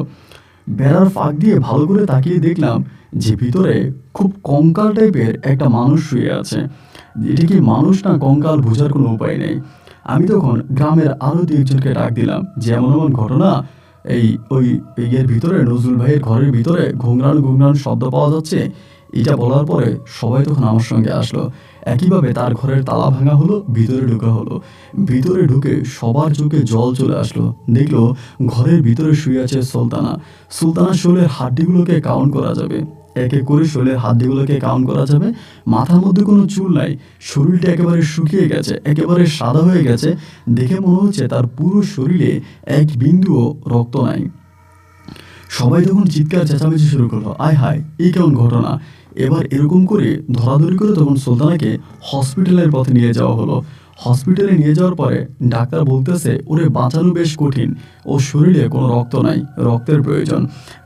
Speaker 1: বেড়ার ফাঁক দিয়ে ভালো করে তাকিয়ে দেখলাম যে ভিতরে খুব কঙ্কাল টাইপের একটা মানুষ শুয়ে আছে। এটা কি মানুষ না কঙ্কাল বোঝার কোনো উপায় নেই। আমি তখন গ্রামের আরও 2-1জনকে ডাক দিলাম যে এমন এমন ঘটনা, ওই এর ভিতরে নজরুল ভাইয়ের ঘরের ভিতরে ঘুংরানো শব্দ পাওয়া যাচ্ছে। এটা বলার পরে সবাই তখন আমার সঙ্গে আসলো। একইভাবে তার ঘরের তালা ভাঙা হলো, ভিতরে ঢোকা হলো। ভিতরে ঢুকে সবার চোখে জল চলে আসলো, দেখলো ঘরের ভিতরে শুয়ে আছে সুলতানা। সুলতানার শরীরের হাড্ডিগুলোকে কাউন্ট করা যাবে, এক এক করে শরীরের হাড্ডিগুলোকে কাউন্ট করা যাবে। মাথার মধ্যে কোনো চুল নাই, শরীরটা একেবারে শুকিয়ে গেছে, একেবারে সাদা হয়ে গেছে। দেখে মনে হচ্ছে তার পুরো শরীরে এক বিন্দুও রক্ত নাই। সবাই তখন চিৎকার চেঁচামেচি শুরু করলো, আয় হায়, এই কেমন ঘটনা! এবার এরকম করে ধরাধরি করে তখন সুলতানাকে হসপিটালের পথে নিয়ে যাওয়া হলো। হসপিটালে নিয়ে যাওয়ার পরে ডাক্তার বলতেছে ওরে বাঁচানো বেশ কঠিন, ওর শরীরে কোনো রক্ত নাই, রক্তের প্রয়োজন।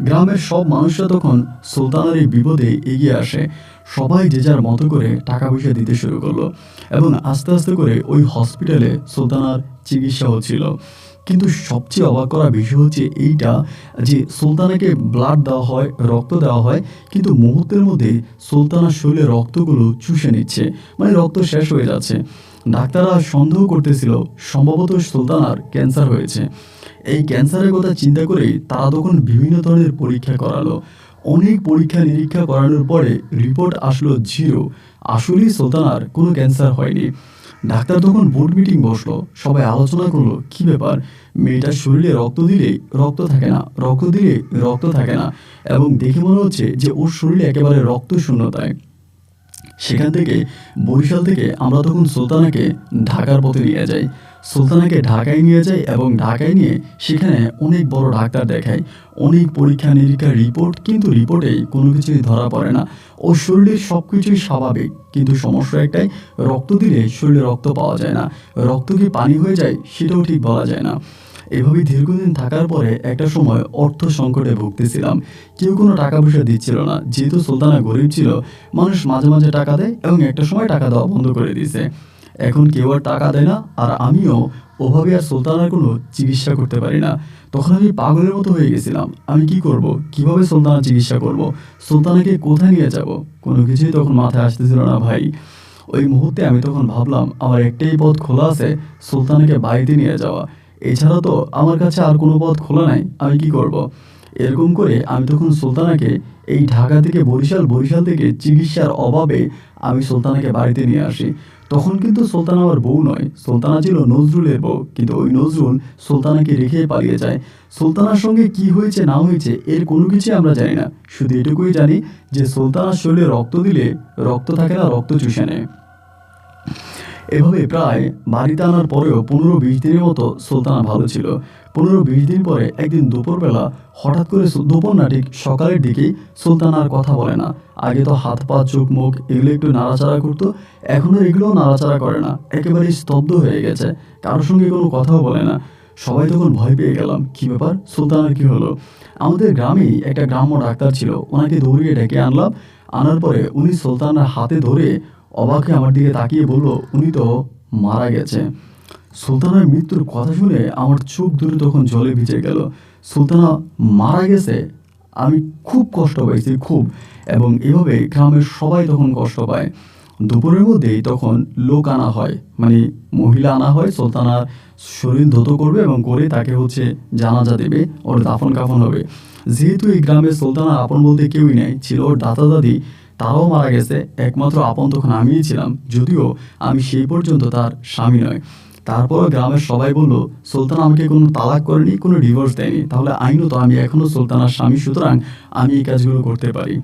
Speaker 1: গ্রামের সব মানুষরা তখন সুলতানার এই বিপদে এগিয়ে আসে। সবাই যে যার মতো করে টাকা পয়সা দিতে শুরু করলো এবং আস্তে আস্তে করে ওই হসপিটালে সুলতানার চিকিৎসা হচ্ছিল। কিন্তু সবচেয়ে অবাক করা বিষয় হচ্ছে এইটা যে সুলতানাকে ব্লাড দেওয়া হয়, রক্ত দেওয়া হয়, কিন্তু মুহূর্তের মধ্যে সুলতানার শরীরে রক্তগুলো চুষে নিচ্ছে, মানে রক্ত শেষ হয়ে যাচ্ছে। ডাক্তাররা সন্দেহ করতেছিল সম্ভবত সুলতানার ক্যান্সার হয়েছে। এই ক্যান্সারের কথা চিন্তা করেই তারা তখন বিভিন্ন ধরনের পরীক্ষা করালো। অনেক পরীক্ষা নিরীক্ষা করানোর পরে রিপোর্ট আসলো 0, আসলেই সুলতানার কোনো ক্যান্সার হয়নি। ডাক্তার তখন বোর্ড মিটিং বসলো, সবাই আলোচনা করলো কি ব্যাপার, মেয়েটার শরীরে রক্ত দিলে রক্ত থাকে না, রক্ত দিলে রক্ত থাকে না, এবং দেখে মনে হচ্ছে যে ওর শরীরে একেবারে রক্ত শূন্যতায়। সেখান থেকে বরিশাল থেকে আমরা তখন সুলতানাকে ঢাকার পথে নিয়ে যাই। সুলতানাকে ঢাকায় নিয়ে যাই এবং ঢাকায় নিয়ে সেখানে অনেক বড় ডাক্তার দেখাই, অনেক পরীক্ষা নিরীক্ষার রিপোর্ট, কিন্তু রিপোর্টেই কোনো কিছুই ধরা পড়ে না। ওর শরীরের সব কিছুই স্বাভাবিক, কিন্তু সমস্যা একটাই, রক্ত দিলে শরীরে রক্ত পাওয়া যায় না, রক্ত কি পানি হয়ে যায় সেটাও ঠিক বলা যায় না। এভাবেই দীর্ঘদিন থাকার পরে একটা সময় অর্থ সংকটে ভুগতেছিলাম। কেউ কোনো টাকা পয়সা দিচ্ছিল না, যেহেতু সুলতানা গরিব ছিল। মানুষ মাঝে মাঝে টাকা দেয় এবং একটা সময় টাকা দেওয়া বন্ধ করে দিয়েছে। এখন কেউ আর টাকা দেয় না, আর আমিও ওভাবে আর সুলতানার কোনো চিকিৎসা করতে পারি না। তখন আমি পাগলের মতো হয়ে গেছিলাম। আমি কি করব, কিভাবে সুলতানার চিকিৎসা করব, সুলতানাকে কোথায় নিয়ে যাব, কোনো কিছুই তখন মাথায় আসতেছিল না ভাই। ওই মুহূর্তে আমি তখন ভাবলাম আমার একটাই পথ খোলা আছে, সুলতানাকে বাড়িতে নিয়ে যাওয়া। এছাড়া তো আমার কাছে আর কোনো পথ খোলা নাই। আমি কি করব? এরকম করে আমি তখন সুলতানাকে এই ঢাকা থেকে বরিশাল, বরিশাল থেকে চিকিৎসার অভাবে আমি সুলতানাকে বাড়িতে নিয়ে আসি। তখন কিন্তু সুলতানা আমার বউ নয়, সুলতানা ছিল নজরুলের বউ, কিন্তু ওই নজরুল সুলতানাকে রেখে পালিয়ে যায়। সুলতানার সঙ্গে কি হয়েছে না হয়েছে এর কোনো কিছুই আমরা জানি না, শুধু এটুকুই জানি যে সুলতানার শরীরে রক্ত দিলে রক্ত থাকে না, রক্ত চুষে নেয়। এভাবে প্রায় বাড়িতে আনার পরেও 15-20 দিনের মতো সুলতানা ভালো ছিল। 15-20 দিন পরে একদিন দুপুরবেলা হঠাৎ করে, দুপুর না ঠিক সকালের দিকেই, সুলতানা আর কথা বলে না। আগে তো হাত পা চোখ মুখ এগুলো একটু নাড়াচাড়া করতো, এখন আর এগুলোও নাড়াচাড়া করে না, একেবারে স্তব্ধ হয়ে গেছে, কারোর সঙ্গে কোনো কথাও বলে না। সবাই তখন ভয় পেয়ে গেলাম, কি ব্যাপার, সুলতানার কি হলো? আমাদের গ্রামেই একটা গ্রাম্য ডাক্তার ছিল, ওনাকে দৌড়িয়ে ডেকে আনলাম। আনার পরে উনি সুলতানার হাতে ধরে অবাক হয়ে আমার দিকে তাকিয়ে বলল, উনি তো মারা গেছে। সুলতানার মৃত্যুর কথা শুনে আমার চোখ দুটো তখন জলে ভিজে গেল। সুলতানা মারা গেছে, আমি খুব কষ্ট পাইছি, খুব। এবং এভাবে গ্রামের সবাই তখন কষ্ট পায়। দুপুরের মধ্যেই তখন লোক আনা হয়, মানে মহিলা আনা হয়, সুলতানার শরীর ধৌত করবে এবং করে তাকে জানাজা দেবে, ওর দাফন কাফন হবে। যেহেতু এই গ্রামে সুলতানার আপন বলতে কেউই নেই, ছিল ওর দাদা দাদি, তারাও মারা গেছে। একমাত্র আপন তখন আমিই ছিলাম, যদিও আমি সেই পর্যন্ত তার স্বামী নয়। তারপরও গ্রামের সবাই বলল, সুলতানা আমাকে কোনো তালাক করেনি, কোনো ডিভোর্স দেয়নি, তাহলে আইনত আমি এখনও সুলতানার স্বামী, সুতরাং আমি এই কাজগুলো করতে পারি।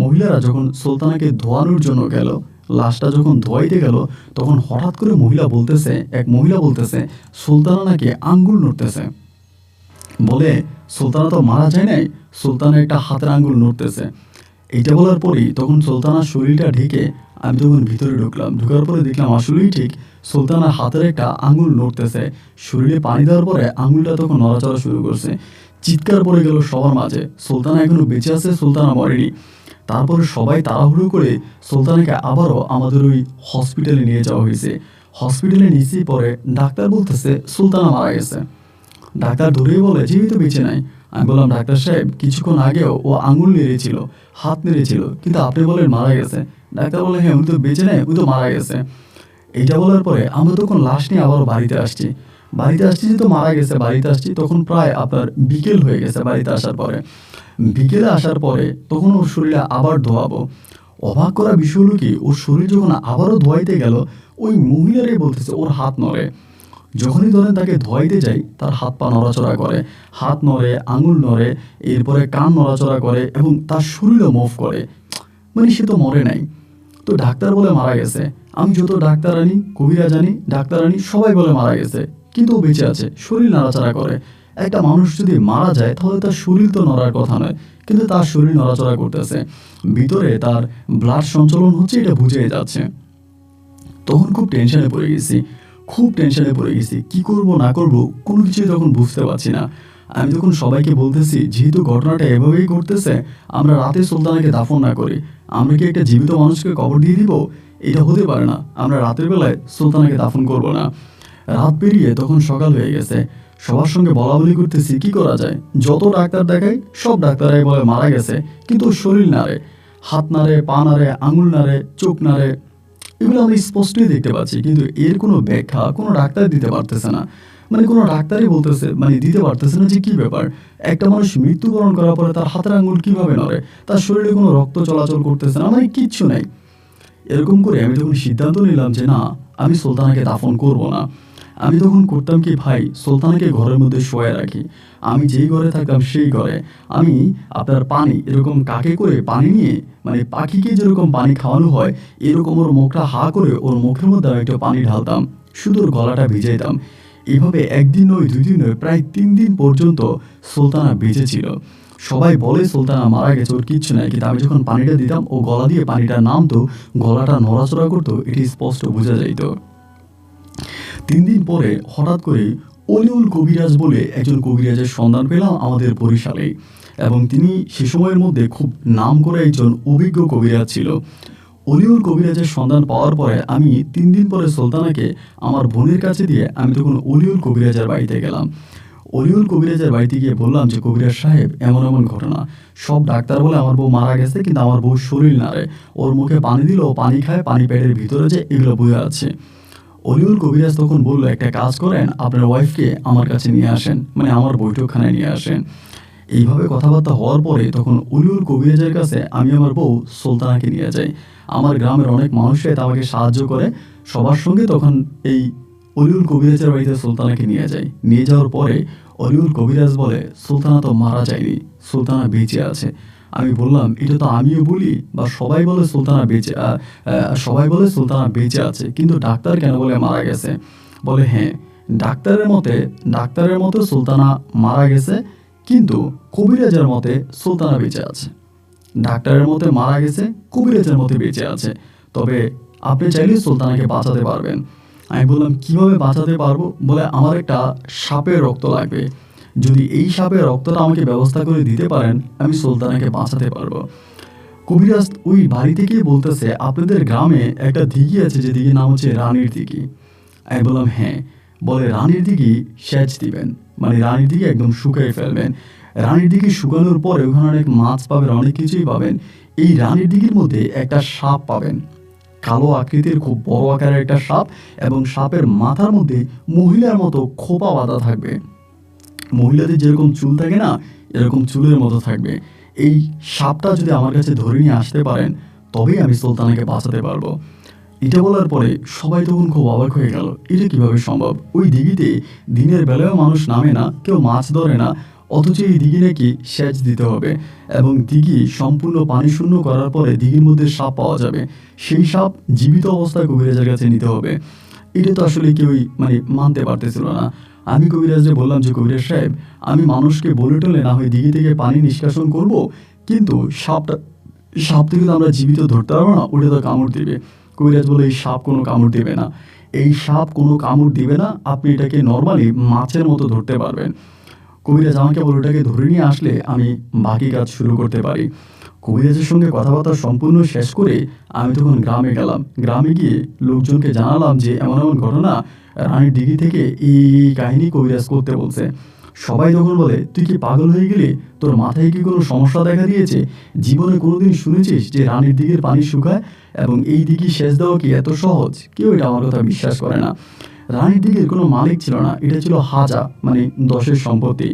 Speaker 1: মহিলারা যখন সুলতানাকে ধোয়ানোর জন্য গেল, লাশটা যখন ধোয়াইতে গেল, তখন হঠাৎ করে এক মহিলা বলতেছে সুলতানা নাকি আঙ্গুল নড়তেছে। বলে, সুলতানা তো মারা যায় নাই, সুলতানা একটা হাতের আঙ্গুল নড়তেছে। এইটা বলার পরেই তখন সুলতানার শরীরটা ঢেকে আমি তখন ভিতরে ঢুকলাম। ঢোকার পরে দেখলাম আসলেই ঠিক সুলতানার হাতের একটা আঙুল নড়তেছে। শরীরে পানি দেওয়ার পরে আঙুলটা তখন নড়াচড়া শুরু করছে। চিৎকার পড়ে গেল সবার মাঝে, সুলতানা এখনো বেঁচে আছে, সুলতানা মরেনি। তারপরে সবাই তাড়াহুড়ো করে সুলতানাকে আবারও আমাদের ওই হসপিটালে নিয়ে যাওয়া হয়েছে। হসপিটালে নিয়েছি, পরে ডাক্তার বলতেছে সুলতানা মারা গেছে। ডাক্তার ধরেই বলে, যেহেতু বেঁচে নাই। আমি বললাম, ডাক্তার সাহেব কিছুক্ষণ আগেও ও আঙুল নেড়েছিল, হাত নেড়েছিল, কিন্তু আপনি বলেন মারা গেছে। ডাক্তার বলে, হ্যাঁ উনি তো বেঁচে নেয়, উনি তো মারা গেছে। এইটা বলার পরে আমরা তখন লাশ নিয়ে আবারও বাড়িতে আসছি। যেহেতু মারা গেছে, বাড়িতে আসছি তখন প্রায় আপনার বিকেল হয়ে গেছে। বাড়িতে আসার পরে, বিকেলে আসার পরে তখন ওর শরীরে আবার ধোয়াবো। অবাক করা বিষয় হলো কি, ওর শরীর যখন আবারও ধোয়াইতে গেল, ওই মহিলারাই বলতেছে ওর হাত নড়ে। যখনই ধরেন তাকে ধোয়াইতে যাই, তার হাত পা নড়াচড়া করে, হাত নড়ে, আঙুল নড়ে, এরপরে কান নড়াচড়া করে এবং তার শরীরও মুভ করে, মানে সে তো মরে নাই। তো ডাক্তার বলে মারা গেছে। আমি যত ডাক্তার আনি, কবিরা জানি, ডাক্তার আনি, সবাই বলে মারা গেছে, কিন্তু ও বেঁচে আছে, শরীর নাড়াচাড়া করে। একটা মানুষ যদি মারা যায় তাহলে তার শরীর তো নড়ার কথা নয়, কিন্তু তার শরীর নড়াচড়া করতেছে, ভিতরে তার ব্লাড সঞ্চালন হচ্ছে, এটা বুঝে যাচ্ছে। তখন খুব টেনশনে পড়ে গেছি, কি করব না করব কোনো কিছুই তখন বুঝতে পারছি না। আমি তখন সবাইকে বলতেছি, যেহেতু ঘটনাটা এভাবেই ঘটতেছে, আমরা রাতে সুলতানাকে দাফন না করি, আমরা কি একটা জীবিত মানুষকে কবর দিয়ে দিব? এটা হতে পারে না, আমরা রাতের বেলায় সুলতানাকে দাফন করব না। রাত পেরিয়ে তখন সকাল হয়ে গেছে। সবার সঙ্গে বলাবলি করতেছি কি করা যায়। যত ডাক্তার দেখাই, সব ডাক্তারাই বলে মারা গেছে, কিন্তু শরীর নাড়ে, হাত নাড়ে, পা নাড়ে, আঙুল নাড়ে, চোখ নাড়ে, এগুলো আমি স্পষ্টই দেখতে পাচ্ছি, কিন্তু এর কোনো ব্যাখ্যা কোনো ডাক্তার দিতে পারতেছে না। মানে কোনো ডাক্তারই বলতেছে, মানে দিতে পারতেছে না যে কি ব্যাপার, একটা মানুষ মৃত্যুবরণ করার পরে তার হাতের আঙুল কিভাবে নড়ে, তার শরীরে কোনো রক্ত চলাচল করতেছে না, মানে কিচ্ছু নাই। এরকম করে আমি তখন সিদ্ধান্ত নিলাম যে না, আমি সুলতানাকে দাফন করব না। আমি তখন করতাম কি ভাই, সুলতানাকে ঘরের মধ্যে শোয়ে রাখি। আমি যেই ঘরে থাকতাম সেই ঘরে আমি আপনার পানি, এরকম কাকে করে পানি নিয়ে, মানে পাখিকে যেরকম পানি খাওয়ানো হয়, এরকম ওর মুখটা হা করে ওর মুখের মধ্যে আমি একটু পানি ঢালতাম, শুধু ওর গলাটা ভিজাইতাম। এভাবে একদিন নয়, 2 দিন নয়, প্রায় 3 দিন পর্যন্ত সুলতানা বেঁচে ছিল। সবাই বলে সুলতানা মারা গেছে, ওর কিচ্ছু নাই। কিন্তু আমি যখন পানিটা দিতাম, ও গলা দিয়ে পানিটা নামতো, গলাটা নড়াচড়া করতো, এটি স্পষ্ট বোঝা যাইত। 3 দিন পরে হঠাৎ করে অলিউল কবিরাজ বলে একজন কবিরাজের সন্ধান পেলাম আমাদের বরিশালে, এবং তিনি সে সময়ের মধ্যে খুব নাম করে একজন অভিজ্ঞ কবিরাজ ছিল। অলিউল কবিরাজের সন্ধান পাওয়ার পরে আমি 3 দিন পরে সুলতানাকে আমার বোনের কাছে দিয়ে আমি তখন অলিউল কবিরাজের বাড়িতে গেলাম। অলিউল কবিরাজের বাড়িতে গিয়ে বললাম যে, কবিরাজ সাহেব, এমন এমন ঘটনা, সব ডাক্তার বলে আমার বউ মারা গেছে, কিন্তু আমার বউ শরীর নাড়ে, ওর মুখে পানি দিল, ও পানি খায়, পানি পেটের ভিতরে যে, এগুলো বয়ে আছে। অলিউল কবিরাজ তখন বলল, একটা কাজ করেন, আপনার ওয়াইফকে আমার কাছে নিয়ে আসেন, মানে আমার বৈঠকখানায় নিয়ে আসেন। এইভাবে কথাবার্তা হওয়ার পরে তখন অলিউল কবিরাজের কাছে আমি আমার বউ সুলতানাকে নিয়ে যাই। আমার গ্রামের অনেক মানুষরাই আমাকে সাহায্য করে, সবার সঙ্গে তখন এই অলিউল কবিরাজের বাড়িতে সুলতানাকে নিয়ে যাই। নিয়ে যাওয়ার পরে অলিউল কবিরাজ বলে, সুলতানা তো মারা যায়নি, সুলতানা বেঁচে আছে। আমি বললাম, এটা তো আমিও বলি, বা সবাই বলে সুলতানা বেঁচে আছে, কিন্তু ডাক্তার কেন বলে মারা গেছে? বলে, হ্যাঁ, ডাক্তারের মতে সুলতানা মারা গেছে, কিন্তু কবিরাজের মতে সুলতানা বেঁচে আছে। ডাক্তারের মতে মারা গেছে, কবিরাজের মতে বেঁচে আছে। তবে আপনি চাইলে সুলতানাকে বাঁচাতে পারবেন। আমি বললাম, কিভাবে বাঁচাতে পারবো? বলে, আমার একটা সাপের রক্ত লাগবে, যদি এই সাপের রক্তটা আমাকে ব্যবস্থা করে দিতে পারেন, আমি সুলতানাকে বাঁচাতে পারবো। কবিরাজ ওই বাড়ি থেকে বলতেছে, আপনাদের গ্রামে একটা দিঘি আছে, যে দিঘির নাম হচ্ছে রানীর দিঘি। আমি বললাম, হ্যাঁ। বলে, রানীর দিঘি সেচ দিবেন, মানে রানীর দিঘি একদম শুকিয়ে ফেলবেন। রানীর দিঘি শুকানোর পরে ওখানে অনেক মাছ পাবেন, অনেক কিছুই পাবেন। এই রানীর দিঘির মধ্যে একটা সাপ পাবেন, কালো আকৃতির, খুব বড় আকারের একটা সাপ, এবং সাপের মাথার মধ্যে মহিলার মতো খোপা বাঁধা থাকবে। মহিলাদের যেরকম চুল থাকে না, এরকম চুলের মতো থাকবে। এই সাপটা যদি আমার কাছে ধরে নিয়ে আসতে পারেন, তবেই আমি সুলতানাকে বাঁচাতে পারবো। এটা বলার পরে সবাই তখন খুব অবাক হয়ে গেল, এটা কিভাবে সম্ভব? ওই দিঘিতে দিনের বেলায়ও মানুষ নামে না, কেউ মাছ ধরে না, অথচ এই দিঘি নাকি সেচ দিতে হবে, এবং দিঘি সম্পূর্ণ পানি শূন্য করার পরে দিঘির মধ্যে সাপ পাওয়া যাবে। সেই সাপ জীবিত অবস্থায় কবিরাজের কাছে নিতে হবে। এটা তো আসলে কেউই মানতে পারতেছিল না। আমি কবিরাজকে বললাম যে, কবিরাজ সাহেব, আমি মানুষকে বলে টলে না হয় দিঘি থেকে পানি নিষ্কাশন করব, কিন্তু সাপ থেকে তো আমরা জীবিত ধরতে পারবো না, ওটা তো কামড় দিবে। কবিরাজ বলে, এই সাপ কোনো কামড় দিবে না, এই সাপ কোনো কামড় দিবে না, আপনি এটাকে নর্মালি মাছের মতো ধরতে পারবেন। কবিরাজ আমাকে বলে, ওটাকে ধরে নিয়ে আসলে আমি বাকি কাজ শুরু করতে পারি। কবিরাজের সঙ্গে কথাবার্তা সম্পূর্ণ শেষ করে আমি তখন গ্রামে গেলাম। গ্রামে গিয়ে লোকজনকে জানালাম যে, এমন এমন ঘটনা, রানীর দিঘি থেকে এই কাহিনী কবিরাজ করতে বলছে। সবাই তখন বলে, তুই কি পাগল হয়ে গেলি? তোর মাথায় কি কোনো সমস্যা দেখা দিয়েছে? জীবনে কোনোদিন শুনেছিস যে রানীর দিঘির পানি শুকায়, এবং এই দিঘি সেচ দেওয়া কি এত সহজ? কেউ এটা আমার কথা বিশ্বাস করে না। রানীর দিঘির কোনো মালিক ছিল না, এটা ছিল হাজা, মানে 10-এর সম্পত্তি।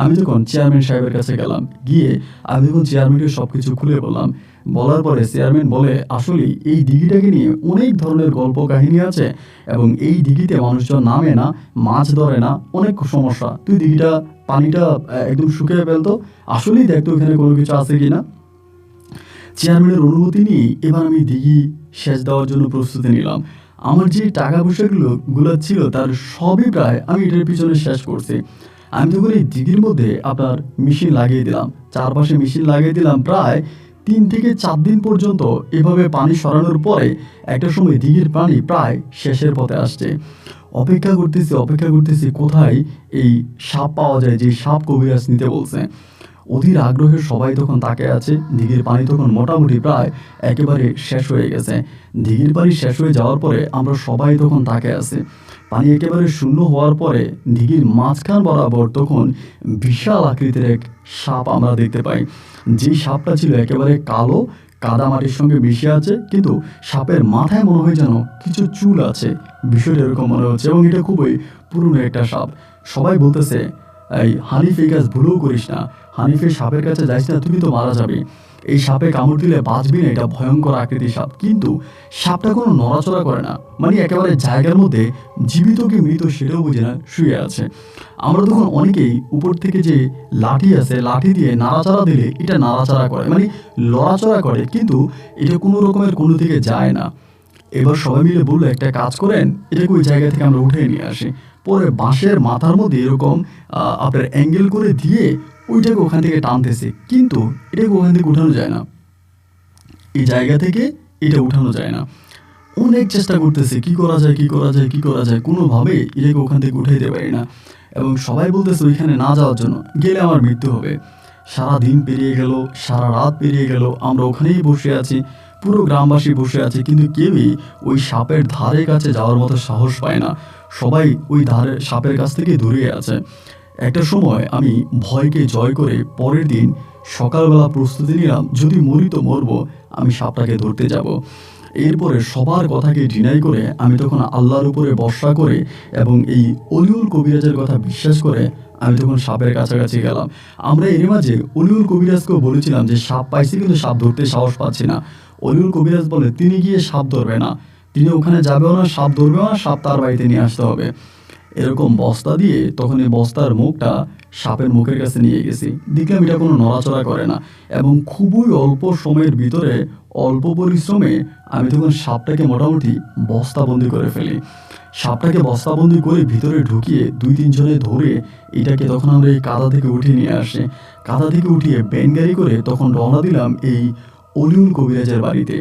Speaker 1: আমি তখন চেয়ারম্যান সাহেবের কাছে গেলাম, গিয়ে আমি তখন চেয়ারম্যানকে সব কিছু খুলে বললাম। বলার পরে চেয়ারম্যান বলে, আসলে এই দিঘিটাকে নিয়ে অনেক ধরনের গল্প কাহিনী আছে, এবং এই দিঘিতে মানুষজন নামে না, মাছ ধরে না, অনেক সমস্যা। তুই পানিটা একদম শুকিয়ে ফেলতো, আসলেই দেখতো এখানে কোনো কিছু আছে কিনা। চেয়ারম্যানের অনুমতি নিয়ে এবার আমি দিঘি সেচ দেওয়ার জন্য প্রস্তুতি নিলাম। আমার যে টাকা পয়সাগুলো ছিল, তার সবই প্রায় আমি এটার পিছনে শেষ করছি। আমি তখন এই দিঘির মধ্যে আপনার মেশিন লাগিয়ে দিলাম, চারপাশে মেশিন লাগিয়ে দিলাম। প্রায় 3 থেকে 4 দিন পর্যন্ত এভাবে পানি সরানোর পরে একটা সময় দিঘির পানি প্রায় শেষের পথে আসছে। অপেক্ষা করতেছি কোথায় এই সাপ পাওয়া যায়, যে সাপ কবিরাজ নিতে বলছে। অধীর আগ্রহে সবাই তখন তাকিয়ে আছে। দিঘির পানি তখন মোটামুটি প্রায় একেবারে শেষ হয়ে গেছে। দিঘির পানি শেষ হয়ে যাওয়ার পরে আমরা সবাই তখন তাকিয়ে আছি। পানি একেবারে শূন্য হওয়ার পরে দিঘির মাঝখান বরাবর তখন বিশাল আকৃতির এক সাপ আমরা দেখতে পাই। যেই সাপটা ছিল একেবারে কালো, কাদামাটির সঙ্গে মিশে আছে, কিন্তু সাপের মাথায় মনে হয় যেন কিছু চুল আছে, বিষয়টা এরকম মনে হচ্ছে, এবং এটা খুবই পুরনো একটা সাপ। সবাই বলতেছে, এই হানিফ, এই কাজ ভুলেও করিস না, হানিফের সাপের কাছে যাইস না, তুমি তো মারা যাবে, এই সাপে কামড় দিলে বাঁচবি না, এটা ভয়ঙ্কর আকৃতির সাপ। কিন্তু সাপটা কোনো নড়াচড়া করে না, মানে একেবারে জায়গার মধ্যে জীবিত কি মৃত সেটাও বুঝে না, শুয়ে আছে। আমরা তখন অনেকেই উপর থেকে যে লাঠি আছে, লাঠি দিয়ে নাড়াচাড়া দিলে এটা নাড়াচাড়া করে, মানে লড়াচড়া করে, কিন্তু এটা কোনো রকমের কোনো দিকে যায় না। এবার সবাই মিলে বললো, একটা কাজ করেন, এটাকে ওই জায়গা থেকে আমরা উঠে নিয়ে আসি। পরে বাঁশের মাথার মধ্যে এরকম আপনার অ্যাঙ্গেল করে দিয়ে ওইটাকে ওখান থেকে টানতেছে, কিন্তু এটাকে ওখান থেকে উঠানো যায় না, এই জায়গা থেকে এটা উঠানো যায় না। অনেক চেষ্টা করতেছে, কি করা যায় কি করা যায় কি করা যায়, কোনোভাবে এটাকে ওখান থেকে উঠাইতে পারি না। এবং সবাই বলতেছে ওইখানে না যাওয়ার জন্য, গেলে আমার মৃত্যু হবে। সারা দিন পেরিয়ে গেল, সারা রাত পেরিয়ে গেল, আমরা ওখানেই বসে আছি, পুরো গ্রামবাসী বসে আছে, কিন্তু কেউই ওই সাপের ধারে কাছে যাওয়ার মতো সাহস পায় না। সবাই ওই ধারে সাপের কাছ থেকে দূরে আছে। একটা সময় আমি ভয়কে জয় করে পরের দিন সকালবেলা প্রস্তুতি নিলাম, যদি মরি তো মরবো, আমি সাপটাকে ধরতে যাব। এরপরে সবার কথাকে ডিনাই করে আমি তখন আল্লাহর উপরে ভরসা করে এবং এই অলিউল কবিরাজের কথা বিশ্বাস করে আমি তখন সাপের কাছাকাছি গেলাম। আমরা এর মাঝে অলিউল কবিরাজকেও বলেছিলাম যে সাপ পাইছি, কিন্তু সাপ ধরতে সাহস পাচ্ছি না। অলিউল কবিরাজ বলে তিনি গিয়ে সাপ ধরবে না, তিনি ওখানে যাবেও না, সাপ ধরবেও না, সাপ তার বাড়িতে নিয়ে আসতে হবে। এরকম বস্তা দিয়ে তখন এই বস্তার মুখটা সাপের মুখের কাছে নিয়ে গেছি, দেখলাম এটা কোনো নড়াচড়া করে না, এবং খুবই অল্প সময়ের ভিতরে অল্প পরিশ্রমে আমি তখন সাপটাকে মোটামুটি বস্তাবন্দি করে ফেলি। সাপটাকে বস্তাবন্দি করে ভিতরে ঢুকিয়ে 2-3 জনে ধরে এটাকে তখন আমরা এই কাদা থেকে উঠিয়ে নিয়ে আসি। কাদা থেকে উঠিয়ে ব্যানগাড়ি করে তখন রওনা দিলাম এই অলিউল কবিরাজের বাড়িতে।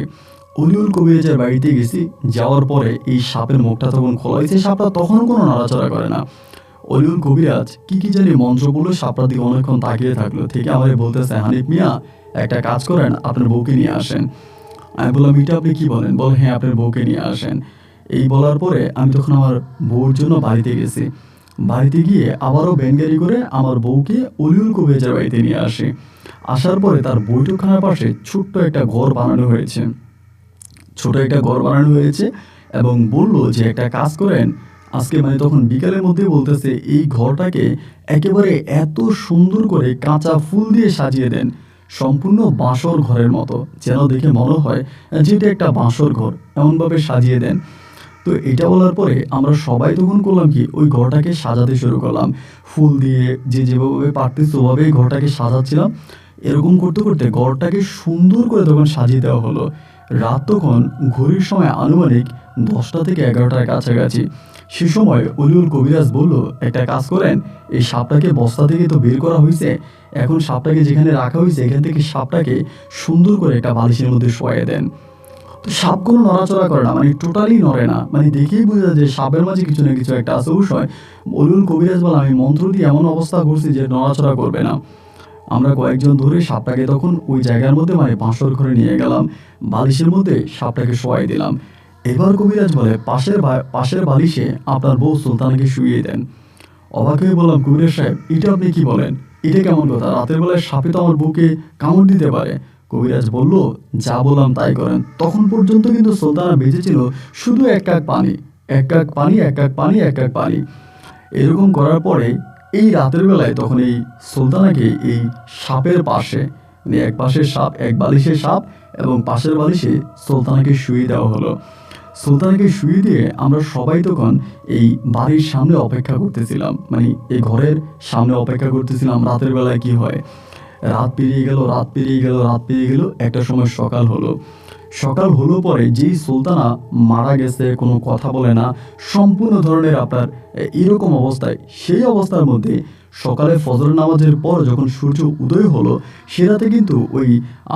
Speaker 1: অলিউল কবিরাজের বাড়িতে গেছি, যাওয়ার পরে এই সাপের মুখটা তখন খোলা হয়েছে, সাপটা তখনও কোনো নড়াচড়া করে না। অলিউল কবিরাজ কি জানি মন্ত্র বলে সাপটার দিকে অনেকক্ষণ তাকিয়ে থাকলো, থেকে আমাকে বলতেছে, হানিফ মিয়া একটা কাজ করেন, আপনার বউকে নিয়ে আসেন। আমি বললাম, এটা আপনি কি বলেন? বল, হ্যাঁ আপনার বউকে নিয়ে আসেন। এই বলার পরে আমি তখন আমার বউর জন্য বাড়িতে গেছি। বাড়িতে গিয়ে আবারও ব্যানগাড়ি করে আমার বউকে অলিউল কবিরাজের বাড়িতে নিয়ে আসি। আসার পরে তার বৈঠকখানার পাশে ছোট্ট একটা ঘর বানানো হয়েছে, ছোট একটা ঘর বানানো হয়েছে এবং বলল যে একটা কাজ করেন আজকে, মানে তখন বিকালের মধ্যে বলতেছে এই ঘরটাকে একেবারে এত সুন্দর করে কাঁচা ফুল দিয়ে সাজিয়ে দেন, সম্পূর্ণ বাঁশর ঘরের মতো, যেন দেখে মনে হয় যে এটা একটা বাঁশর ঘর, এমনভাবে সাজিয়ে দেন। তো এটা বলার পরে আমরা সবাই তখন করলাম কি, ওই ঘরটাকে সাজাতে শুরু করলাম ফুল দিয়ে, যে যেভাবে পারতেছে ওভাবেই ঘরটাকে সাজাচ্ছিলাম। এরকম করতে করতে ঘরটাকে সুন্দর করে তখন সাজিয়ে দেওয়া হলো। রাত তখন ঘড়ির সময় আনুমানিক 10টা থেকে 11টার কাছাকাছি। সে সময় অলিউল কবিরাজ বলল, একটা কাজ করেন, এই সাপটাকে বস্তা থেকে তো বের করা হয়েছে, এখন সাপটাকে যেখানে রাখা হয়েছে এখান থেকে সাপটাকে সুন্দর করে একটা বালিশের মধ্যে শোয়াই দেন। তো সাপ কোনো নড়াচড়া করে না, মানে টোটালি নড়ে না, মানে দেখেই বোঝা যায় যে সাপের মাঝে কিছু না কিছু একটা আছে। অবশ্যই অলিউল কবিরাজ বলে আমি মন্ত্র দিয়ে এমন অবস্থা করছি যে নড়াচড়া করবে না। আমরা কয়েকজন ধরে সাপটাকে তখন ওই জায়গার মধ্যে, মানে বাঁশর ঘরে নিয়ে গেলাম, বালিশের মধ্যে সাপটাকে শোয়াই দিলাম। এবার কবিরাজ বলে, পাশের বালিশে আপনার বউ সুলতানকে শুইয়ে দেন। অবাক হয়ে বললাম, কবিরাজ সাহেব এটা আপনি কি বলেন? এটা কেমন কথা? রাতের বেলায় সাপে তো আমার বউকে কামড় দিতে পারে। কবিরাজ বলল, যা বললাম তাই করেন। তখন পর্যন্ত কিন্তু সুলতানা বেঁচেছিল শুধু এক কাক পানি, এক কাক পানি, এক কাক পানি, এক কাক পানি। এরকম করার পরে এই রাতের বেলায় তখন এই সুলতানাকে এই সাপের পাশে, মানে এক পাশে সাপ, এক বালিশে সাপ এবং পাশের বালিশে সুলতানাকে শুয়ে দেওয়া হলো। সুলতানাকে শুয়ে দিয়ে আমরা সবাই তখন এই বাড়ির সামনে অপেক্ষা করতেছিলাম, মানে এই ঘরের সামনে অপেক্ষা করতেছিলাম রাতের বেলায় কি হয়। রাত পেরিয়ে গেল, রাত পেরিয়ে গেল, রাত পেরিয়ে গেল, একটা সময় সকাল হলো। সকাল হলো পরে যেই সুলতানা মারা গেছে, কোনো কথা বলে না, সম্পূর্ণ ধরনের আপনার এরকম অবস্থায়, সেই অবস্থার মধ্যে সকালে ফজর নামাজের পর যখন সূর্য উদয় হলো, সে রাতে কিন্তু ওই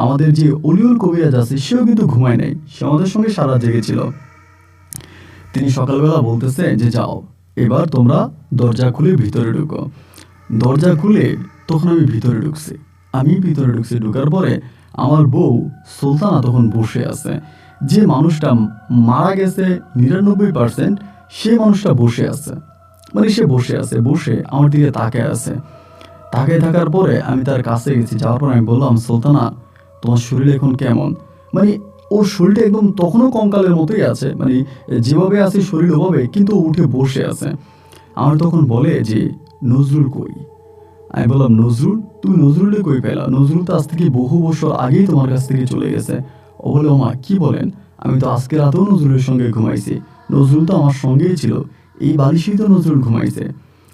Speaker 1: আমাদের যে অলিউল কবিরাজ আছে সেও কিন্তু ঘুমায় নাই, সে আমাদের সঙ্গে সারা জেগেছিল। তিনি সকালবেলা বলতেছে যে যাও এবার তোমরা দরজা খুলে ভিতরে ঢুকো। দরজা খুলে তখন আমি ভিতরে ঢুকছি। ঢুকার পরে আমার বউ সুলতানা তখন বসে আছে। যে মানুষটা মারা গেছে 99%, সে মানুষটা বসে আছে, মানে সে বসে আছে, বসে আমার দিকে তাকায় আছে। তাকায় থাকার পরে আমি তার কাছে গেছি, যাওয়ার পর আমি বললাম, সুলতানা তোমার শরীর এখন কেমন? মানে ওর শরীরটা একদম তখনও কঙ্কালের মতোই আছে, মানে যেভাবে আছে শরীর ওভাবে, কিন্তু উঠে বসে আছে। আমার তখন বলে যে নজরুল কই? আমি বললাম, নজরুল? তুমি নজরুলে কই পেলা? নজরুল তো আজ থেকে বহু বছর আগেই তোমার কাছ থেকে চলে গেছে। ও বলে, ওমা কি বলেন? আমি তো আজকে রাতেও নজরুলের সঙ্গে ঘুমাইছি, নজরুল তো আমার সঙ্গেই ছিল, এই বালিশেই তো নজরুল ঘুমাইছে।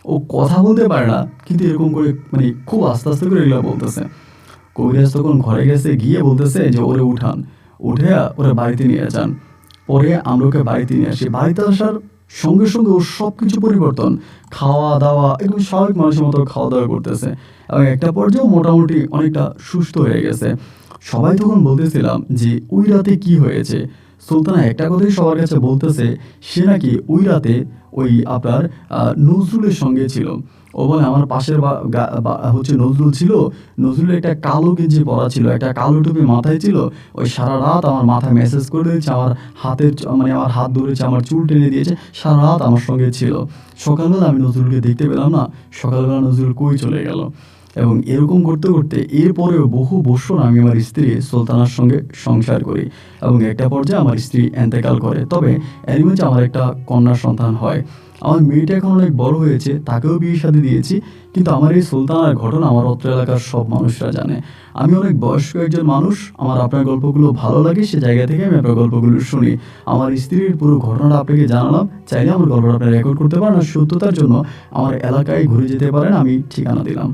Speaker 1: ও কথা বলতে পারে না, কিন্তু এরকম করে মানে খুব আস্তে আস্তে করে এগুলো বলতেছে। কবিরাজ তখন ঘরে গেছে, গিয়ে বলতেছে যে ওরে উঠান, উঠে ওরা বাড়িতে নিয়ে যান। পরে আমরা ওকে বাড়িতে নিয়ে আসি। বাড়িতে আসার সঙ্গে সঙ্গে ওর সব কিছু পরিবর্তন, খাওয়া দাওয়া একদম স্বাভাবিক মানুষের মতো খাওয়া দাওয়া করতেছে এবং একটা পর্যায়ে মোটামুটি অনেকটা সুস্থ হয়ে গেছে। সবাই তখন বলতেছিলাম যে ওই রাতে কি হয়েছে। সুলতানা একটা কথাই সবার কাছে বলতেছে, সে নাকি ওই রাতে ওই আপনার নজরুলের সঙ্গে ছিল। ও বলে আমার পাশের হচ্ছে নজরুল ছিল, নজরুলের একটা কালো গেঞ্জি পরা ছিল, একটা কালো টুপি মাথায় ছিল। ওই সারা রাত আমার মাথায় মেসেজ করে দিয়েছে, আমার মানে আমার হাত ধরেছে, আমার চুল টেনে দিয়েছে, সারা রাত আমার সঙ্গে ছিল। সকালবেলা আমি নজরুলকে দেখতে পেলাম না, সকালবেলা নজরুল কই চলে গেল। এবং এরকম করতে করতে এরপরেও বহু বছর আমি আমার স্ত্রী সুলতানার সঙ্গে সংসার করি এবং একটা পর্যায়ে আমার স্ত্রী এন্তেকাল করে। তবে এরই মধ্যে আমার একটা কন্যা সন্তান হয়। আমার মেয়েটা এখন অনেক বড় হয়েছে, তাকেও বিয়ে শাদী দিয়েছি। কিন্তু আমার এই সুলতানার ঘটনা আমার অত্র এলাকার সব মানুষরা জানে। আমি অনেক বয়স্ক একজন মানুষ, আমার আপনার গল্পগুলো ভালো লাগে, সে জায়গা থেকে আমি আপনার গল্পগুলো শুনি। আমার স্ত্রীর পুরো ঘটনাটা আপনাকে জানালাম, চাইলে আমার গল্পটা আপনি রেকর্ড করতে পারেন আর সত্যতার জন্য আমার এলাকায় ঘুরে যেতে পারেন, আমি ঠিকানা দিলাম।